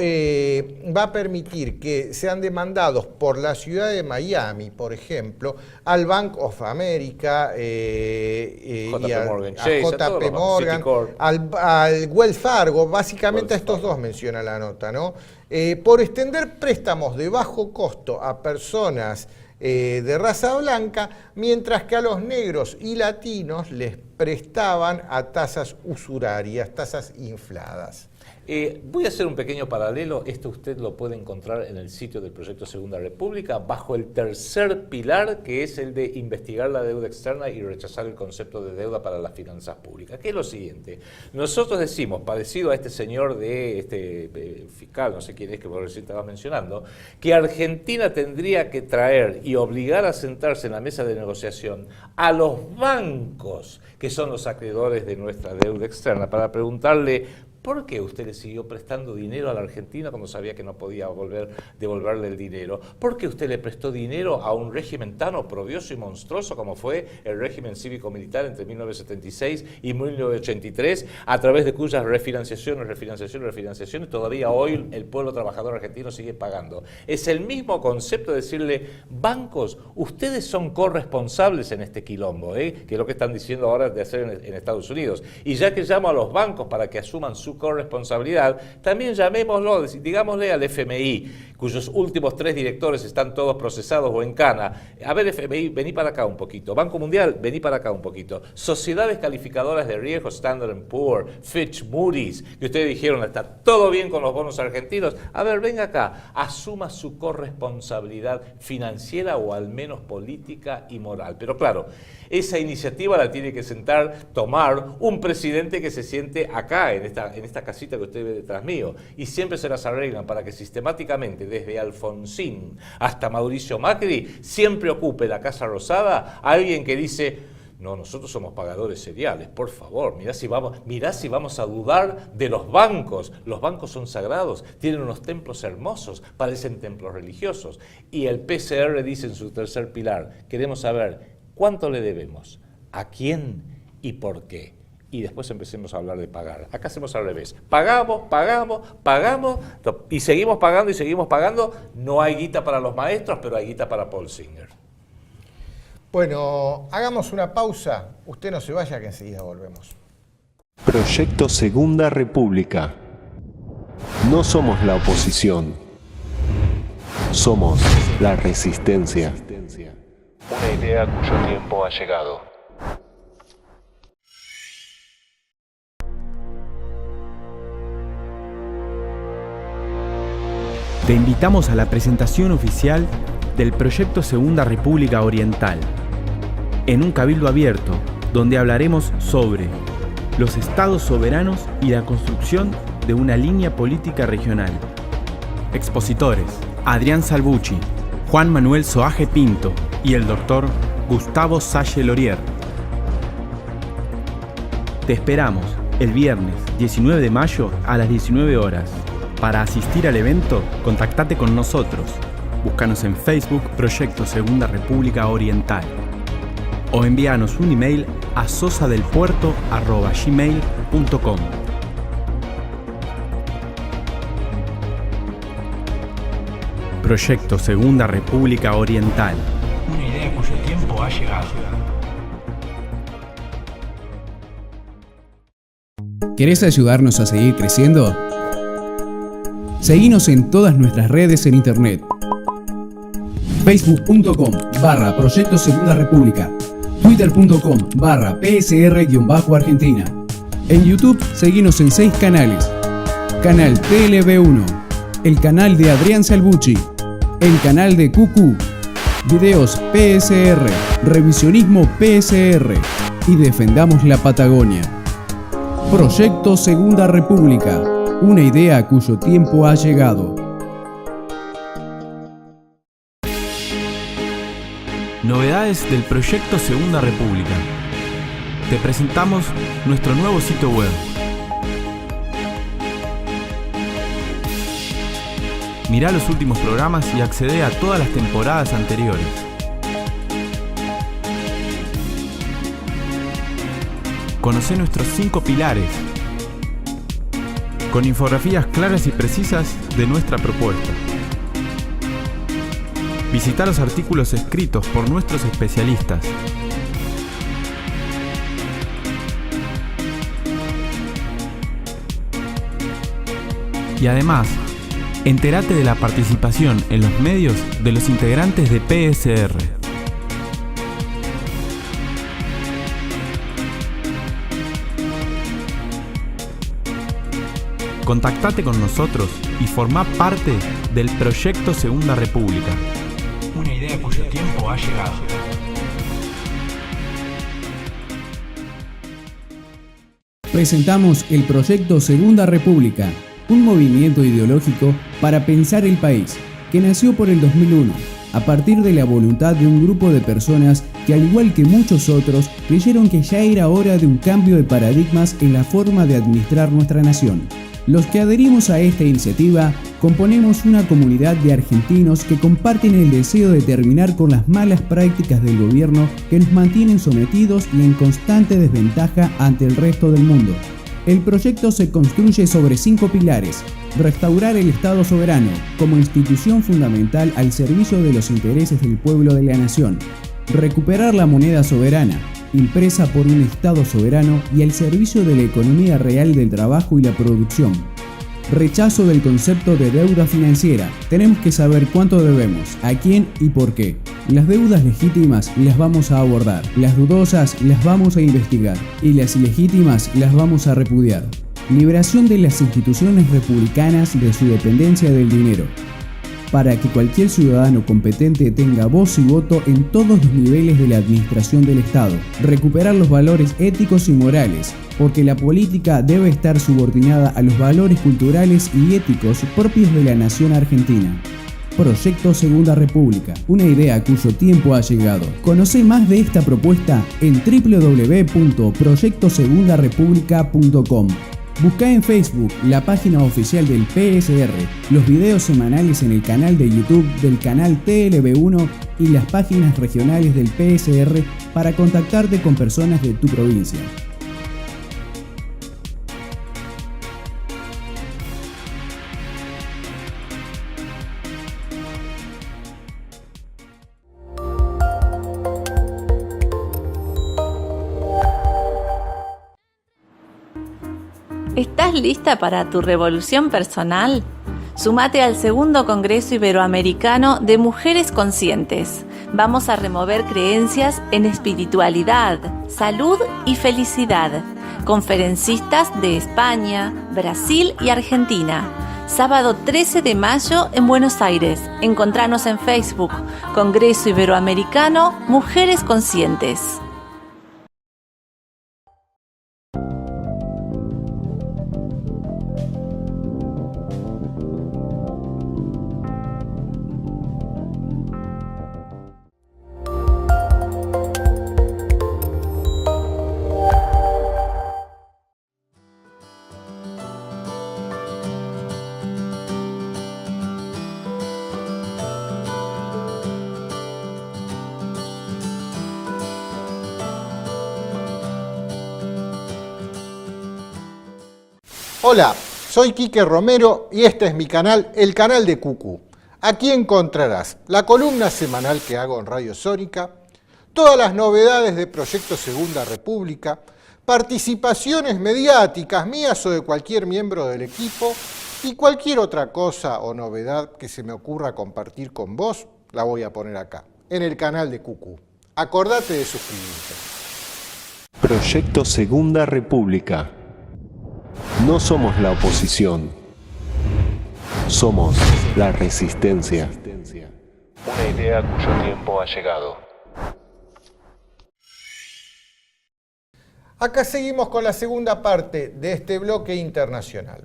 va a permitir que sean demandados por la ciudad de Miami, por ejemplo, al Bank of America, JP y a Morgan Chase, a todos JP los Morgan, Citicorp. al Wells Fargo, básicamente a Wells estos Fargo. dos menciona la nota, ¿no? Por extender préstamos de bajo costo a personas de raza blanca, mientras que a los negros y latinos les prestaban a tasas usurarias, tasas infladas. Voy a hacer un pequeño paralelo. Esto usted lo puede encontrar en el sitio del Proyecto Segunda República, bajo el tercer pilar, que es el de investigar la deuda externa y rechazar el concepto de deuda para las finanzas públicas, que es lo siguiente. Nosotros decimos, parecido a este señor de este fiscal, no sé quién es que por recién estaba mencionando, que Argentina tendría que traer y obligar a sentarse en la mesa de negociación a los bancos, que son los acreedores de nuestra deuda externa, para preguntarle: ¿por qué usted le siguió prestando dinero a la Argentina cuando sabía que no podía devolverle el dinero? ¿Por qué usted le prestó dinero a un régimen tan oprobioso y monstruoso como fue el régimen cívico-militar entre 1976 y 1983, a través de cuyas refinanciaciones, todavía hoy el pueblo trabajador argentino sigue pagando? Es el mismo concepto de decirle: bancos, ustedes son corresponsables en este quilombo, que es lo que están diciendo ahora de hacer en Estados Unidos. Y ya que llamo a los bancos para que asuman su corresponsabilidad, también llamémoslo, digámosle al FMI, cuyos últimos 3 directores están todos procesados o en cana: a ver, FMI, vení para acá un poquito. Banco Mundial, vení para acá un poquito. Sociedades calificadoras de riesgo, Standard & Poor's, Fitch, Moody's, que ustedes dijeron está todo bien con los bonos argentinos. A ver, venga acá, asuma su corresponsabilidad financiera o al menos política y moral. Pero claro, esa iniciativa la tiene que tomar un presidente que se siente acá, en esta casita que usted ve detrás mío, y siempre se las arreglan para que sistemáticamente, desde Alfonsín hasta Mauricio Macri, siempre ocupe la Casa Rosada alguien que dice: no, nosotros somos pagadores seriales, por favor, mirá si vamos a dudar de los bancos son sagrados, tienen unos templos hermosos, parecen templos religiosos. Y el PCR dice en su tercer pilar: queremos saber cuánto le debemos, a quién y por qué. Y después empecemos a hablar de pagar. Acá hacemos al revés. Pagamos y seguimos pagando. No hay guita para los maestros, pero hay guita para Paul Singer. Bueno, hagamos una pausa. Usted no se vaya, que enseguida volvemos. Proyecto Segunda República. No somos la oposición. Somos la resistencia. Una idea cuyo tiempo ha llegado. Te invitamos a la presentación oficial del Proyecto Segunda República Oriental, en un cabildo abierto, donde hablaremos sobre los estados soberanos y la construcción de una línea política regional. Expositores: Adrián Salvucci, Juan Manuel Soaje Pinto y el doctor Gustavo Salle Lorier. Te esperamos el viernes 19 de mayo a las 19 horas. Para asistir al evento, contactate con nosotros. Búscanos en Facebook Proyecto Segunda República Oriental o envíanos un email a sosadelpuerto@gmail.com. Proyecto Segunda República Oriental. Una idea cuyo tiempo ha llegado. ¿Querés ayudarnos a seguir creciendo? Seguinos en todas nuestras redes en internet. Facebook.com/Proyecto Segunda República, Twitter.com/PSR-Argentina. En YouTube, seguinos en 6 canales. Canal TLB1, el canal de Adrián Salvucci, el canal de QQ, videos PSR, revisionismo PSR y Defendamos la Patagonia. Proyecto Segunda República, una idea cuyo tiempo ha llegado. Novedades del Proyecto Segunda República. Te presentamos nuestro nuevo sitio web. Mirá los últimos programas y accede a todas las temporadas anteriores. Conocé nuestros 5 pilares, con infografías claras y precisas de nuestra propuesta. Visita los artículos escritos por nuestros especialistas. Y además, entérate de la participación en los medios de los integrantes de PSR. Contactate con nosotros y formá parte del Proyecto Segunda República. Una idea cuyo tiempo ha llegado. Presentamos el Proyecto Segunda República, un movimiento ideológico para pensar el país, que nació por el 2001, a partir de la voluntad de un grupo de personas que, al igual que muchos otros, creyeron que ya era hora de un cambio de paradigmas en la forma de administrar nuestra nación. Los que adherimos a esta iniciativa componemos una comunidad de argentinos que comparten el deseo de terminar con las malas prácticas del gobierno que nos mantienen sometidos y en constante desventaja ante el resto del mundo. El proyecto se construye sobre 5 pilares: restaurar el Estado soberano como institución fundamental al servicio de los intereses del pueblo de la nación, recuperar la moneda soberana, impresa por un Estado soberano y al servicio de la economía real del trabajo y la producción. Rechazo del concepto de deuda financiera. Tenemos que saber cuánto debemos, a quién y por qué. Las deudas legítimas las vamos a abordar, las dudosas las vamos a investigar y las ilegítimas las vamos a repudiar. Liberación de las instituciones republicanas de su dependencia del dinero, para que cualquier ciudadano competente tenga voz y voto en todos los niveles de la administración del Estado. Recuperar los valores éticos y morales, porque la política debe estar subordinada a los valores culturales y éticos propios de la nación argentina. Proyecto Segunda República, una idea cuyo tiempo ha llegado. Conoce más de esta propuesta en www.proyectosegundarepublica.com. Busca en Facebook la página oficial del PSR, los videos semanales en el canal de YouTube del canal TLB1 y las páginas regionales del PSR para contactarte con personas de tu provincia. ¿Estás lista para tu revolución personal? Súmate al segundo Congreso Iberoamericano de Mujeres Conscientes. Vamos a remover creencias en espiritualidad, salud y felicidad. Conferencistas de España, Brasil y Argentina. Sábado 13 de mayo en Buenos Aires. Encontranos en Facebook. Congreso Iberoamericano Mujeres Conscientes. Hola, soy Quique Romero y este es mi canal, el canal de Cucú. Aquí encontrarás la columna semanal que hago en Radio Sónica, todas las novedades de Proyecto Segunda República, participaciones mediáticas mías o de cualquier miembro del equipo y cualquier otra cosa o novedad que se me ocurra compartir con vos, la voy a poner acá, en el canal de Cucú. Acordate de suscribirte. Proyecto Segunda República. No somos la oposición. Somos la resistencia. Una idea cuyo tiempo ha llegado. Acá seguimos con la segunda parte de este bloque internacional.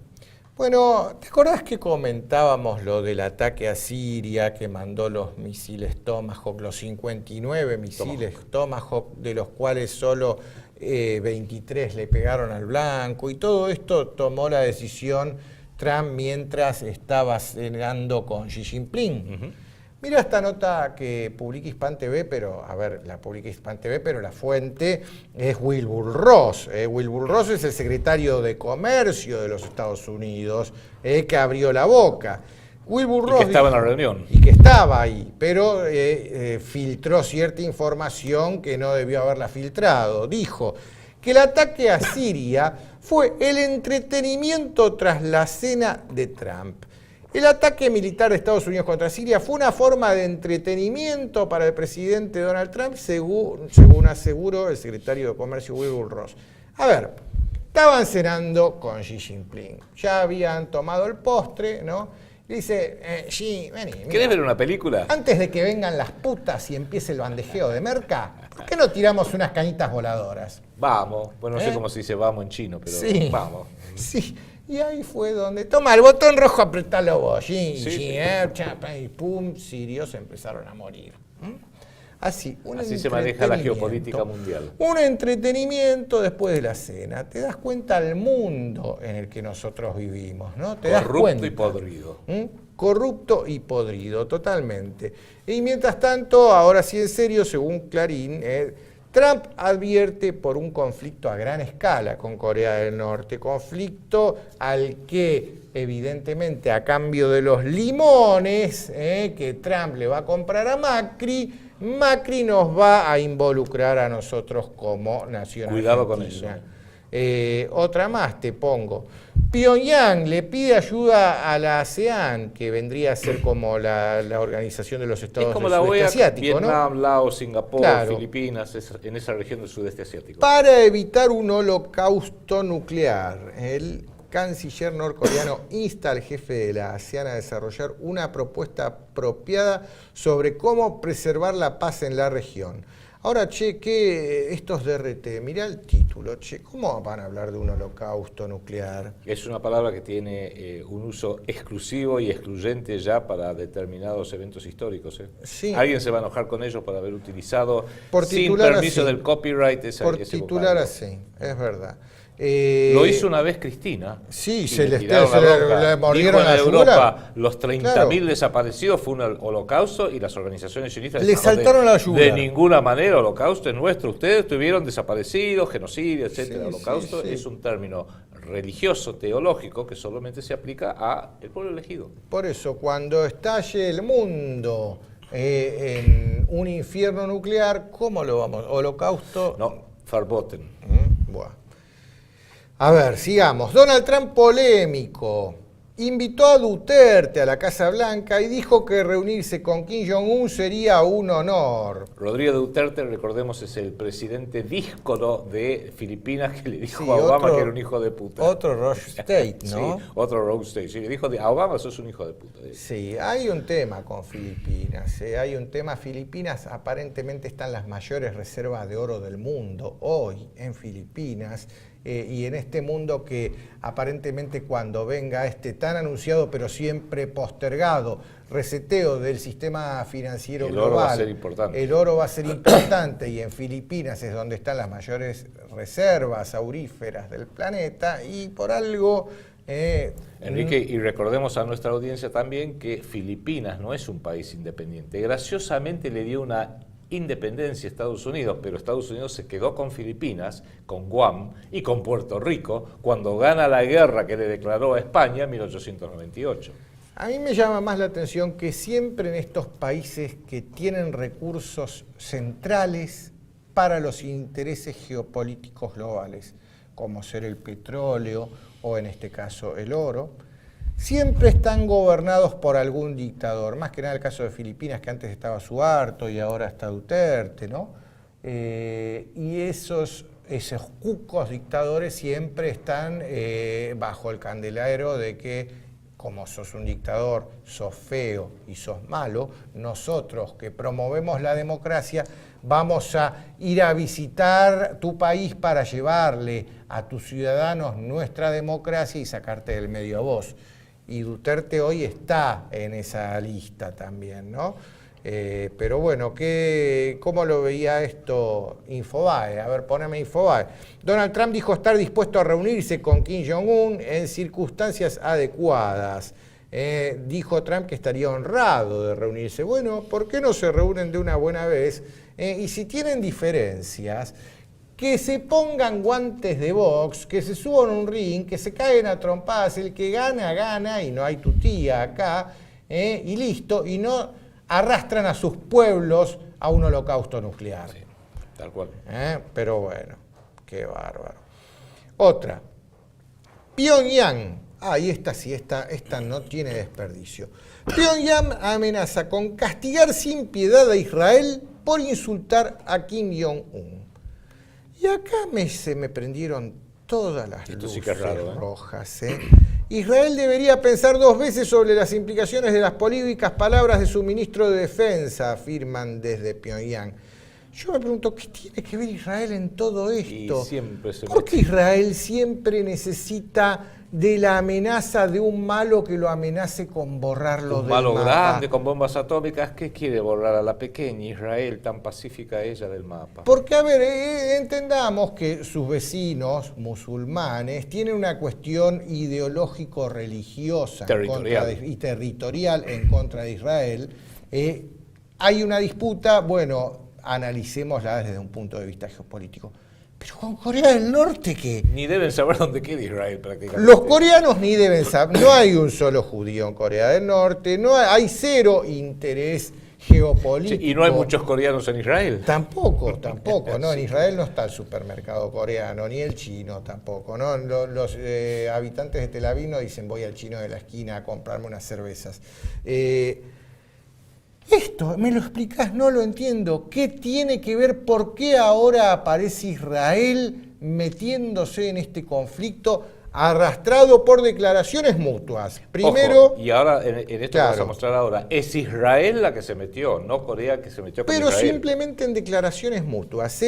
Bueno, ¿te acordás que comentábamos lo del ataque a Siria, que mandó los misiles Tomahawk, los 59 misiles Tomahawk, de los cuales solo 23 le pegaron al blanco, y todo esto tomó la decisión Trump mientras estaba cenando con Xi Jinping? Mira esta nota que publica Hispan TV, pero, a ver, la publica Hispan TV, pero la fuente es Wilbur Ross. Wilbur Ross es el secretario de Comercio de los Estados Unidos, que abrió la boca. Wilbur Ross que estaba en la reunión. Y que estaba ahí, pero filtró cierta información que no debió haberla filtrado. Dijo que el ataque a Siria fue el entretenimiento tras la cena de Trump. El ataque militar de Estados Unidos contra Siria fue una forma de entretenimiento para el presidente Donald Trump, según aseguró el secretario de Comercio Wilbur Ross. A ver, estaban cenando con Xi Jinping, ya habían tomado el postre, ¿no? Y dice, Xi, vení. ¿Querés ver una película? Antes de que vengan las putas y empiece el bandejeo de merca, ¿por qué no tiramos unas cañitas voladoras? Vamos. Bueno, no sé cómo se dice vamos en chino, pero sí, vamos. Sí. Y ahí fue donde, toma el botón rojo, apretalo vos, chapa, y pum, sirios empezaron a morir. Así se maneja la geopolítica mundial. Un entretenimiento después de la cena. Te das cuenta del mundo en el que nosotros vivimos, ¿no? Te das cuenta. Corrupto y podrido. Corrupto y podrido, totalmente. Y mientras tanto, ahora sí en serio, según Clarín, Trump advierte por un conflicto a gran escala con Corea del Norte, conflicto al que evidentemente a cambio de los limones que Trump le va a comprar a Macri nos va a involucrar a nosotros como nación Cuidado argentina. con eso. Otra más te pongo. Pyongyang le pide ayuda a la ASEAN, que vendría a ser como la organización de los estados del sudeste asiático, Vietnam, ¿no? Laos, Singapur, Claro. Filipinas, en esa región del sudeste asiático. Para evitar un holocausto nuclear, el canciller norcoreano insta al jefe de la ASEAN a desarrollar una propuesta apropiada sobre cómo preservar la paz en la región. Ahora, que estos DRT, mirá el título, ¿cómo van a hablar de un holocausto nuclear? Es una palabra que tiene un uso exclusivo y excluyente ya para determinados eventos históricos. Sí. Alguien se va a enojar con ellos por haber utilizado Por sin titular permiso así. del copyright ese Titular vocablo. así, es verdad. Lo hizo una vez Cristina. Sí, y se le le tiraron la bronca. le mordieron Dijo la en yugular. Europa los 30.000 Claro. desaparecidos fue un holocausto y las organizaciones sionistas Le dijeron, saltaron la yugular. de ninguna manera, holocausto es nuestro. Ustedes estuvieron desaparecidos, genocidio, etcétera. Sí, Holocausto sí. es un término religioso, teológico, que solamente se aplica al pueblo elegido. Por eso, cuando estalle el mundo en un infierno nuclear, ¿cómo lo vamos? ¿Holocausto? No, verboten. Buah. A ver, sigamos. Donald Trump polémico. Invitó a Duterte a la Casa Blanca y dijo que reunirse con Kim Jong-un sería un honor. Rodrigo Duterte, recordemos, es el presidente díscolo de Filipinas que le dijo Sí, a Obama otro- que era un hijo de puta. Otro Rogue State, ¿no? Sí, otro rogue state. Sí, le dijo a Obama, sos un hijo de puta. Sí, hay un tema con Filipinas. Hay un tema. Filipinas aparentemente están las mayores reservas de oro del mundo hoy en Filipinas. Y en este mundo que aparentemente cuando venga este tan anunciado pero siempre postergado reseteo del sistema financiero El global, oro va a ser importante. el oro va a ser importante y en Filipinas es donde están las mayores reservas auríferas del planeta y por algo... Enrique, y recordemos a nuestra audiencia también que Filipinas no es un país independiente. Graciosamente le dio una independencia a Estados Unidos, pero Estados Unidos se quedó con Filipinas, con Guam y con Puerto Rico cuando gana la guerra que le declaró a España en 1898. A mí me llama más la atención que siempre en estos países que tienen recursos centrales para los intereses geopolíticos globales, como ser el petróleo o en este caso el oro, siempre están gobernados por algún dictador, más que nada el caso de Filipinas, que antes estaba Suharto y ahora está Duterte, ¿no? Y esos cucos dictadores siempre están bajo el candelero de que, como sos un dictador, sos feo y sos malo, nosotros que promovemos la democracia vamos a ir a visitar tu país para llevarle a tus ciudadanos nuestra democracia y sacarte del medio a vos. Y Duterte hoy está en esa lista también, ¿no? Pero bueno, ¿cómo lo veía esto Infobae? A ver, poneme Infobae. Donald Trump dijo estar dispuesto a reunirse con Kim Jong-un en circunstancias adecuadas. Dijo Trump que estaría honrado de reunirse. Bueno, ¿por qué no se reúnen de una buena vez? Y si tienen diferencias, que se pongan guantes de box, que se suban a un ring, que se caigan a trompadas, el que gana, gana, y no hay tutía acá, y listo, y no arrastran a sus pueblos a un holocausto nuclear. Sí, tal cual. Pero bueno, qué bárbaro. Otra, Pyongyang. Y esta sí, esta no tiene desperdicio. Pyongyang amenaza con castigar sin piedad a Israel por insultar a Kim Jong-un. Y acá se me prendieron todas las luces sí rojas. Israel debería pensar 2 veces sobre las implicaciones de las polémicas palabras de su ministro de Defensa, afirman desde Pyongyang. Yo me pregunto, ¿qué tiene que ver Israel en todo esto? ¿Por qué Israel siempre necesita de la amenaza de un malo que lo amenace con borrarlo del mapa? Un malo grande con bombas atómicas, ¿qué quiere borrar a la pequeña Israel, tan pacífica ella, del mapa? Porque, a ver, entendamos que sus vecinos musulmanes tienen una cuestión ideológico-religiosa y territorial en contra de Israel. Hay una disputa, bueno, analicémosla desde un punto de vista geopolítico. Pero con Corea del Norte, ¿qué? Ni deben saber dónde queda Israel prácticamente. Los coreanos ni deben saber. No hay un solo judío en Corea del Norte. Hay cero interés geopolítico. Sí, y no hay muchos coreanos en Israel. Tampoco. No, en Israel no está el supermercado coreano, ni el chino tampoco. ¿No? Los habitantes de Tel Aviv no dicen voy al chino de la esquina a comprarme unas cervezas. Esto, ¿me lo explicás? No lo entiendo. ¿Qué tiene que ver? ¿Por qué ahora aparece Israel metiéndose en este conflicto arrastrado por declaraciones mutuas? Primero... Ojo, y ahora, en esto que vas a mostrar ahora, es Israel la que se metió, no Corea que se metió con Israel. Pero simplemente en declaraciones mutuas.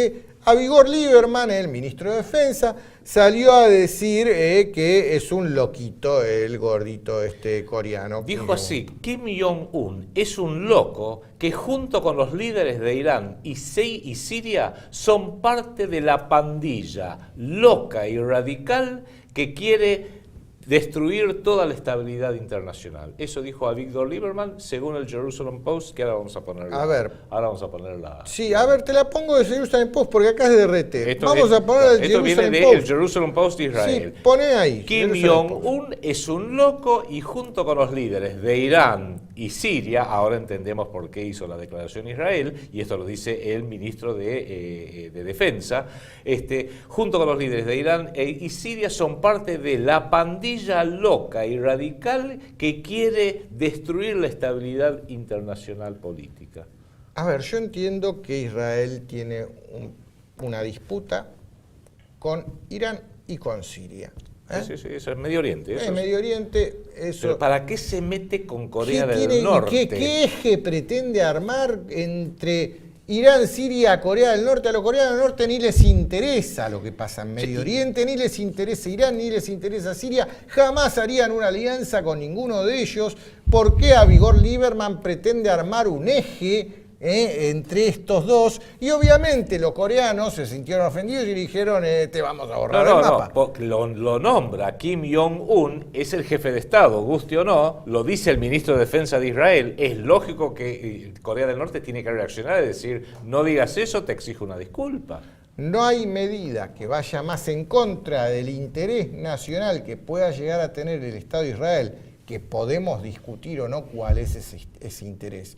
Avigor Lieberman, el ministro de Defensa, salió a decir que es un loquito el gordito coreano. Dijo así: Kim Jong-un es un loco que junto con los líderes de Irán y Siria son parte de la pandilla loca y radical que quiere destruir toda la estabilidad internacional. Eso dijo Avigdor Lieberman, según el Jerusalem Post, que ahora vamos a ponerla. Ahora vamos a ponerla. Sí, a ver, te la pongo de Jerusalem Post porque acá es de RT. Vamos a poner el Jerusalem Post. Esto viene del Jerusalem Post de Israel. Sí, pone ahí. Kim Jong-un es un loco y junto con los líderes de Irán y Siria, ahora entendemos por qué hizo la declaración Israel, y esto lo dice el ministro de Defensa, junto con los líderes de Irán y Siria son parte de la pandilla loca y radical que quiere destruir la estabilidad internacional política. A ver, yo entiendo que Israel tiene una disputa con Irán y con Siria. Sí, eso es Medio Oriente. Eso Medio Oriente, eso... Pero ¿para qué se mete con Corea del Norte? ¿Qué eje pretende armar entre Irán, Siria, Corea del Norte? A los coreanos del Norte ni les interesa lo que pasa en Medio Oriente, ni les interesa Irán, ni les interesa Siria. Jamás harían una alianza con ninguno de ellos. ¿Por qué Avigor Lieberman pretende armar un eje entre estos dos? Y obviamente los coreanos se sintieron ofendidos y dijeron, te vamos a borrar el mapa. Lo nombra Kim Jong-un, es el jefe de Estado, guste o no, lo dice el ministro de Defensa de Israel. Es lógico que Corea del Norte tiene que reaccionar y decir, no digas eso, te exijo una disculpa. No hay medida que vaya más en contra del interés nacional que pueda llegar a tener el Estado de Israel, que podemos discutir o no cuál es ese interés.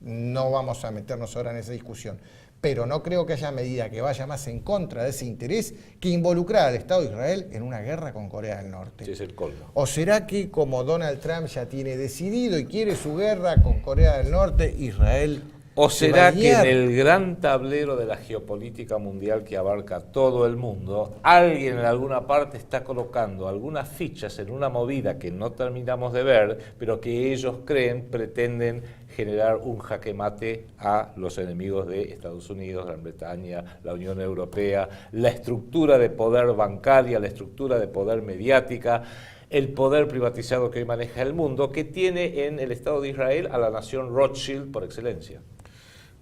No vamos a meternos ahora en esa discusión, pero no creo que haya medida que vaya más en contra de ese interés que involucrar al Estado de Israel en una guerra con Corea del Norte. Sí, es el colmo. ¿O será que, como Donald Trump ya tiene decidido y quiere su guerra con Corea del Norte, Israel... ¿O será que en el gran tablero de la geopolítica mundial que abarca todo el mundo, alguien en alguna parte está colocando algunas fichas en una movida que no terminamos de ver, pero que ellos pretenden generar un jaque mate a los enemigos de Estados Unidos, Gran Bretaña, la Unión Europea, la estructura de poder bancaria, la estructura de poder mediática, el poder privatizado que hoy maneja el mundo, que tiene en el Estado de Israel a la nación Rothschild por excelencia?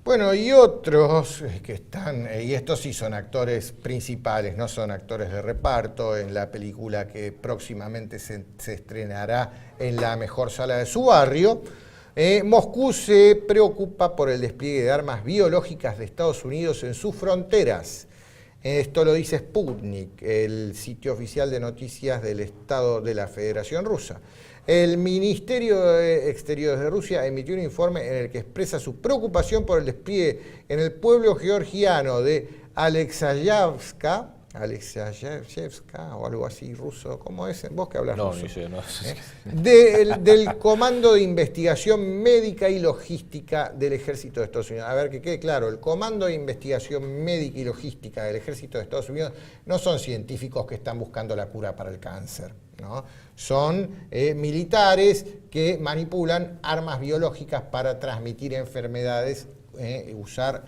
Bueno, y otros que están, y estos sí son actores principales, no son actores de reparto, en la película que próximamente se estrenará en la mejor sala de su barrio. Moscú se preocupa por el despliegue de armas biológicas de Estados Unidos en sus fronteras. Esto lo dice Sputnik, el sitio oficial de noticias del Estado de la Federación Rusa. El Ministerio de Exteriores de Rusia emitió un informe en el que expresa su preocupación por el despliegue en el pueblo georgiano de Alexeyevka o algo así ruso. ¿Cómo es? ¿Vos que hablas ruso? No, ni sé, no. Del Comando de Investigación Médica y Logística del Ejército de Estados Unidos. A ver, que quede claro, el Comando de Investigación Médica y Logística del Ejército de Estados Unidos no son científicos que están buscando la cura para el cáncer, ¿no? Son militares que manipulan armas biológicas para transmitir enfermedades, usar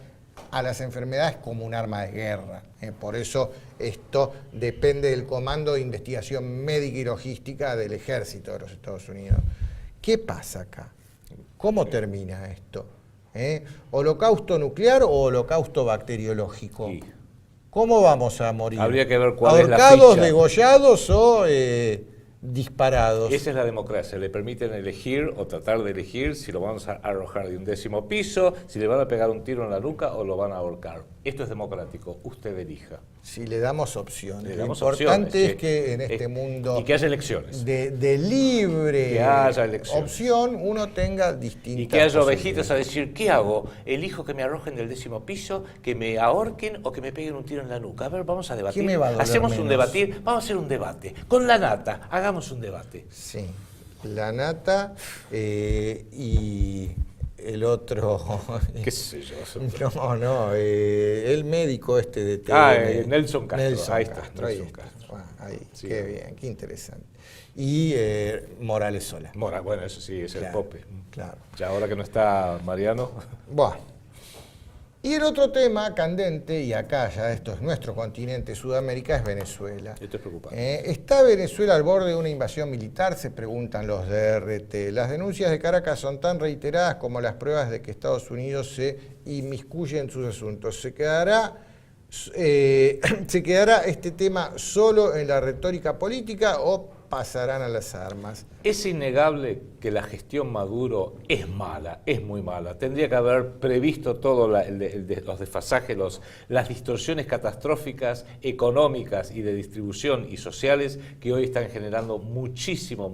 a las enfermedades como un arma de guerra. Por eso esto depende del Comando de Investigación Médica y Logística del Ejército de los Estados Unidos. ¿Qué pasa acá? ¿Cómo termina esto? ¿Holocausto nuclear o holocausto bacteriológico? Sí. ¿Cómo vamos a morir? Habría que ver cuál es la ¿Ahorcados, ficha. degollados o disparados? Esa es la democracia, le permiten elegir o tratar de elegir si lo vamos a arrojar de un 10º piso, si le van a pegar un tiro en la nuca o lo van a ahorcar. Esto es democrático, usted elija. Si le damos opciones. Le damos lo importante opciones, es que en este mundo y que haya elecciones. de libre Que haya elecciones. opción uno tenga distintas Y que haya posibilidades. ovejitas a decir, ¿qué hago? ¿Elijo que me arrojen del 10º piso, que me ahorquen o que me peguen un tiro en la nuca? A ver, vamos a debatir. ¿Qué me va a doler Hacemos un menos? debatir, vamos a hacer un debate. Con la nata, hagamos un debate. Sí, la nata y el otro... ¿Qué sé yo? No, el médico este de TN. Nelson Castro, ahí está, Castro. Nelson Castro. Ahí, Sí. qué bien, qué interesante. Y Morales Sola. Bueno, eso sí, es el pope. Claro. Ya ahora que no está Mariano. Buah. Y el otro tema candente, y acá ya esto es nuestro continente, Sudamérica, es Venezuela. Esto es preocupante. ¿Está Venezuela al borde de una invasión militar? Se preguntan los de RT. Las denuncias de Caracas son tan reiteradas como las pruebas de que Estados Unidos se inmiscuye en sus asuntos. ¿Se quedará este tema solo en la retórica política o pasarán a las armas? Es innegable que la gestión Maduro es mala, es muy mala. Tendría que haber previsto todos los desfasajes, las distorsiones catastróficas económicas y de distribución y sociales que hoy están generando muchísimo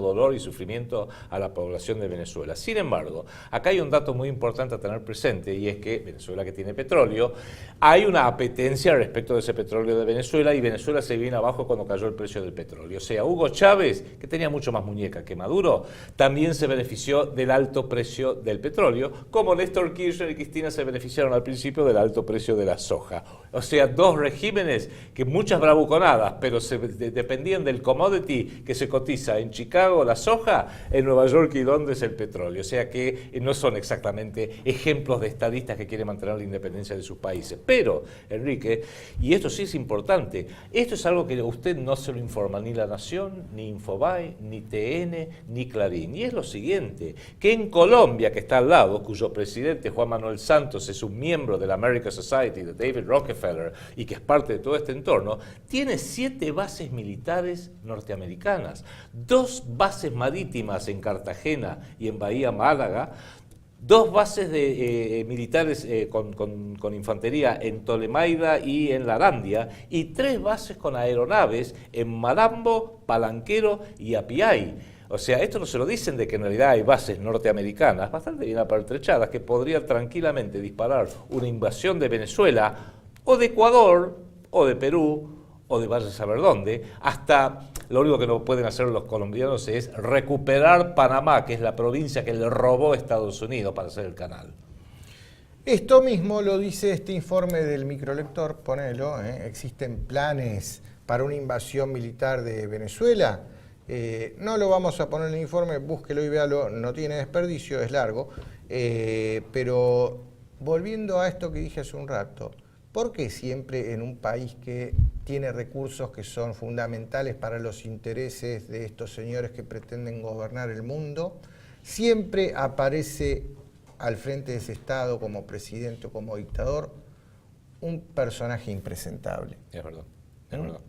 dolor y sufrimiento a la población de Venezuela. Sin embargo, acá hay un dato muy importante a tener presente y es que Venezuela, que tiene petróleo, hay una apetencia respecto de ese petróleo de Venezuela y Venezuela se viene abajo cuando cayó el precio del petróleo. O sea, Hugo Chávez, que tenía mucho más muñeca que Maduro, también se benefició del alto precio del petróleo, como Néstor Kirchner y Cristina se beneficiaron al principio del alto precio de la soja. O sea, dos regímenes que muchas bravuconadas, pero dependían del commodity que se cotiza en Chicago, la soja, en Nueva York y Londres el petróleo. O sea que no son exactamente ejemplos de estadistas que quieren mantener la independencia de sus países. Pero, Enrique, y esto sí es importante, esto es algo que a usted no se lo informa ni La Nación, ni Infobae, ni TN, ni Clarín. Y es lo siguiente, que en Colombia, que está al lado, cuyo presidente Juan Manuel Santos es un miembro de la American Society de David Rockefeller y que es parte de todo este entorno, tiene 7 bases militares norteamericanas, 2 bases marítimas en Cartagena y en Bahía Málaga, 2 bases militares con infantería en Tolemaida y en Larandia y 3 bases con aeronaves en Malambo, Palanquero y Apiay. O sea, esto no se lo dicen de que en realidad hay bases norteamericanas bastante bien apertrechadas que podrían tranquilamente disparar una invasión de Venezuela o de Ecuador o de Perú o de vaya a saber dónde, hasta lo único que no pueden hacer los colombianos es recuperar Panamá, que es la provincia que le robó Estados Unidos para hacer el canal. Esto mismo lo dice este informe del microlector, ponelo, existen planes para una invasión militar de Venezuela. No lo vamos a poner en el informe, búsquelo y véalo, no tiene desperdicio, es largo, pero volviendo a esto que dije hace un rato, ¿por qué siempre en un país que tiene recursos que son fundamentales para los intereses de estos señores que pretenden gobernar el mundo, siempre aparece al frente de ese Estado como presidente o como dictador, un personaje impresentable. Es verdad, es verdad.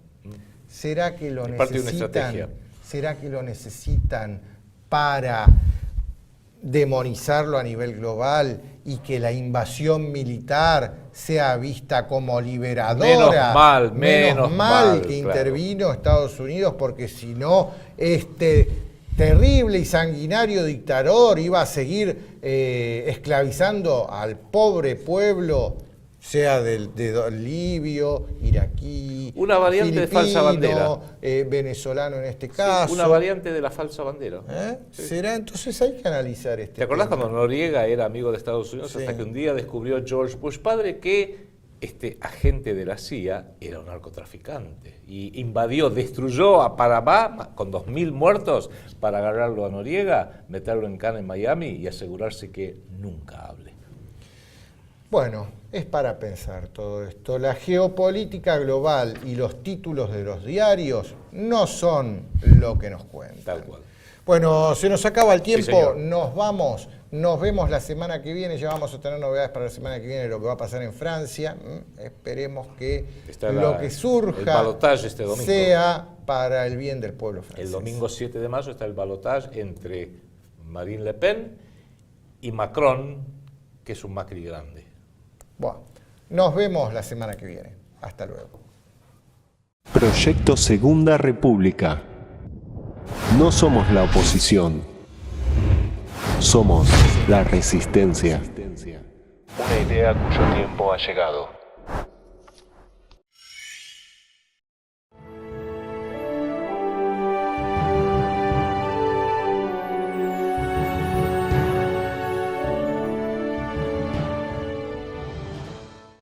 ¿Será que lo Es parte de una necesitan? estrategia. ¿Será que lo necesitan para demonizarlo a nivel global y que la invasión militar sea vista como liberadora? Menos mal, que claro. intervino Estados Unidos, porque si no, este terrible y sanguinario dictador iba a seguir esclavizando al pobre pueblo, sea de libio, iraquí, Una variante de falsa bandera. Venezolano en este caso. Una variante de la falsa bandera. Sí. ¿Será? Entonces hay que analizar este ¿Te acordás tema. cuando Noriega era amigo de Estados Unidos? Sí. Hasta que un día descubrió George Bush padre que este agente de la CIA era un narcotraficante y invadió, destruyó a Panamá con 2.000 muertos para agarrarlo a Noriega, meterlo en cana en Miami y asegurarse que nunca hable. Bueno, es para pensar todo esto. La geopolítica global y los títulos de los diarios no son lo que nos cuentan. Tal cual. Bueno, se nos acaba el tiempo, señor. nos vamos, nos vemos la semana que viene, ya vamos a tener novedades para la semana que viene de lo que va a pasar en Francia. Esperemos que lo que el surja balotaje este domingo. sea para el bien del pueblo francés. El domingo 7 de mayo está el balotaje entre Marine Le Pen y Macron, que es un Macri grande. Bueno, nos vemos la semana que viene. Hasta luego. Proyecto Segunda República. No somos la oposición. Somos la resistencia. Una idea cuyo tiempo ha llegado.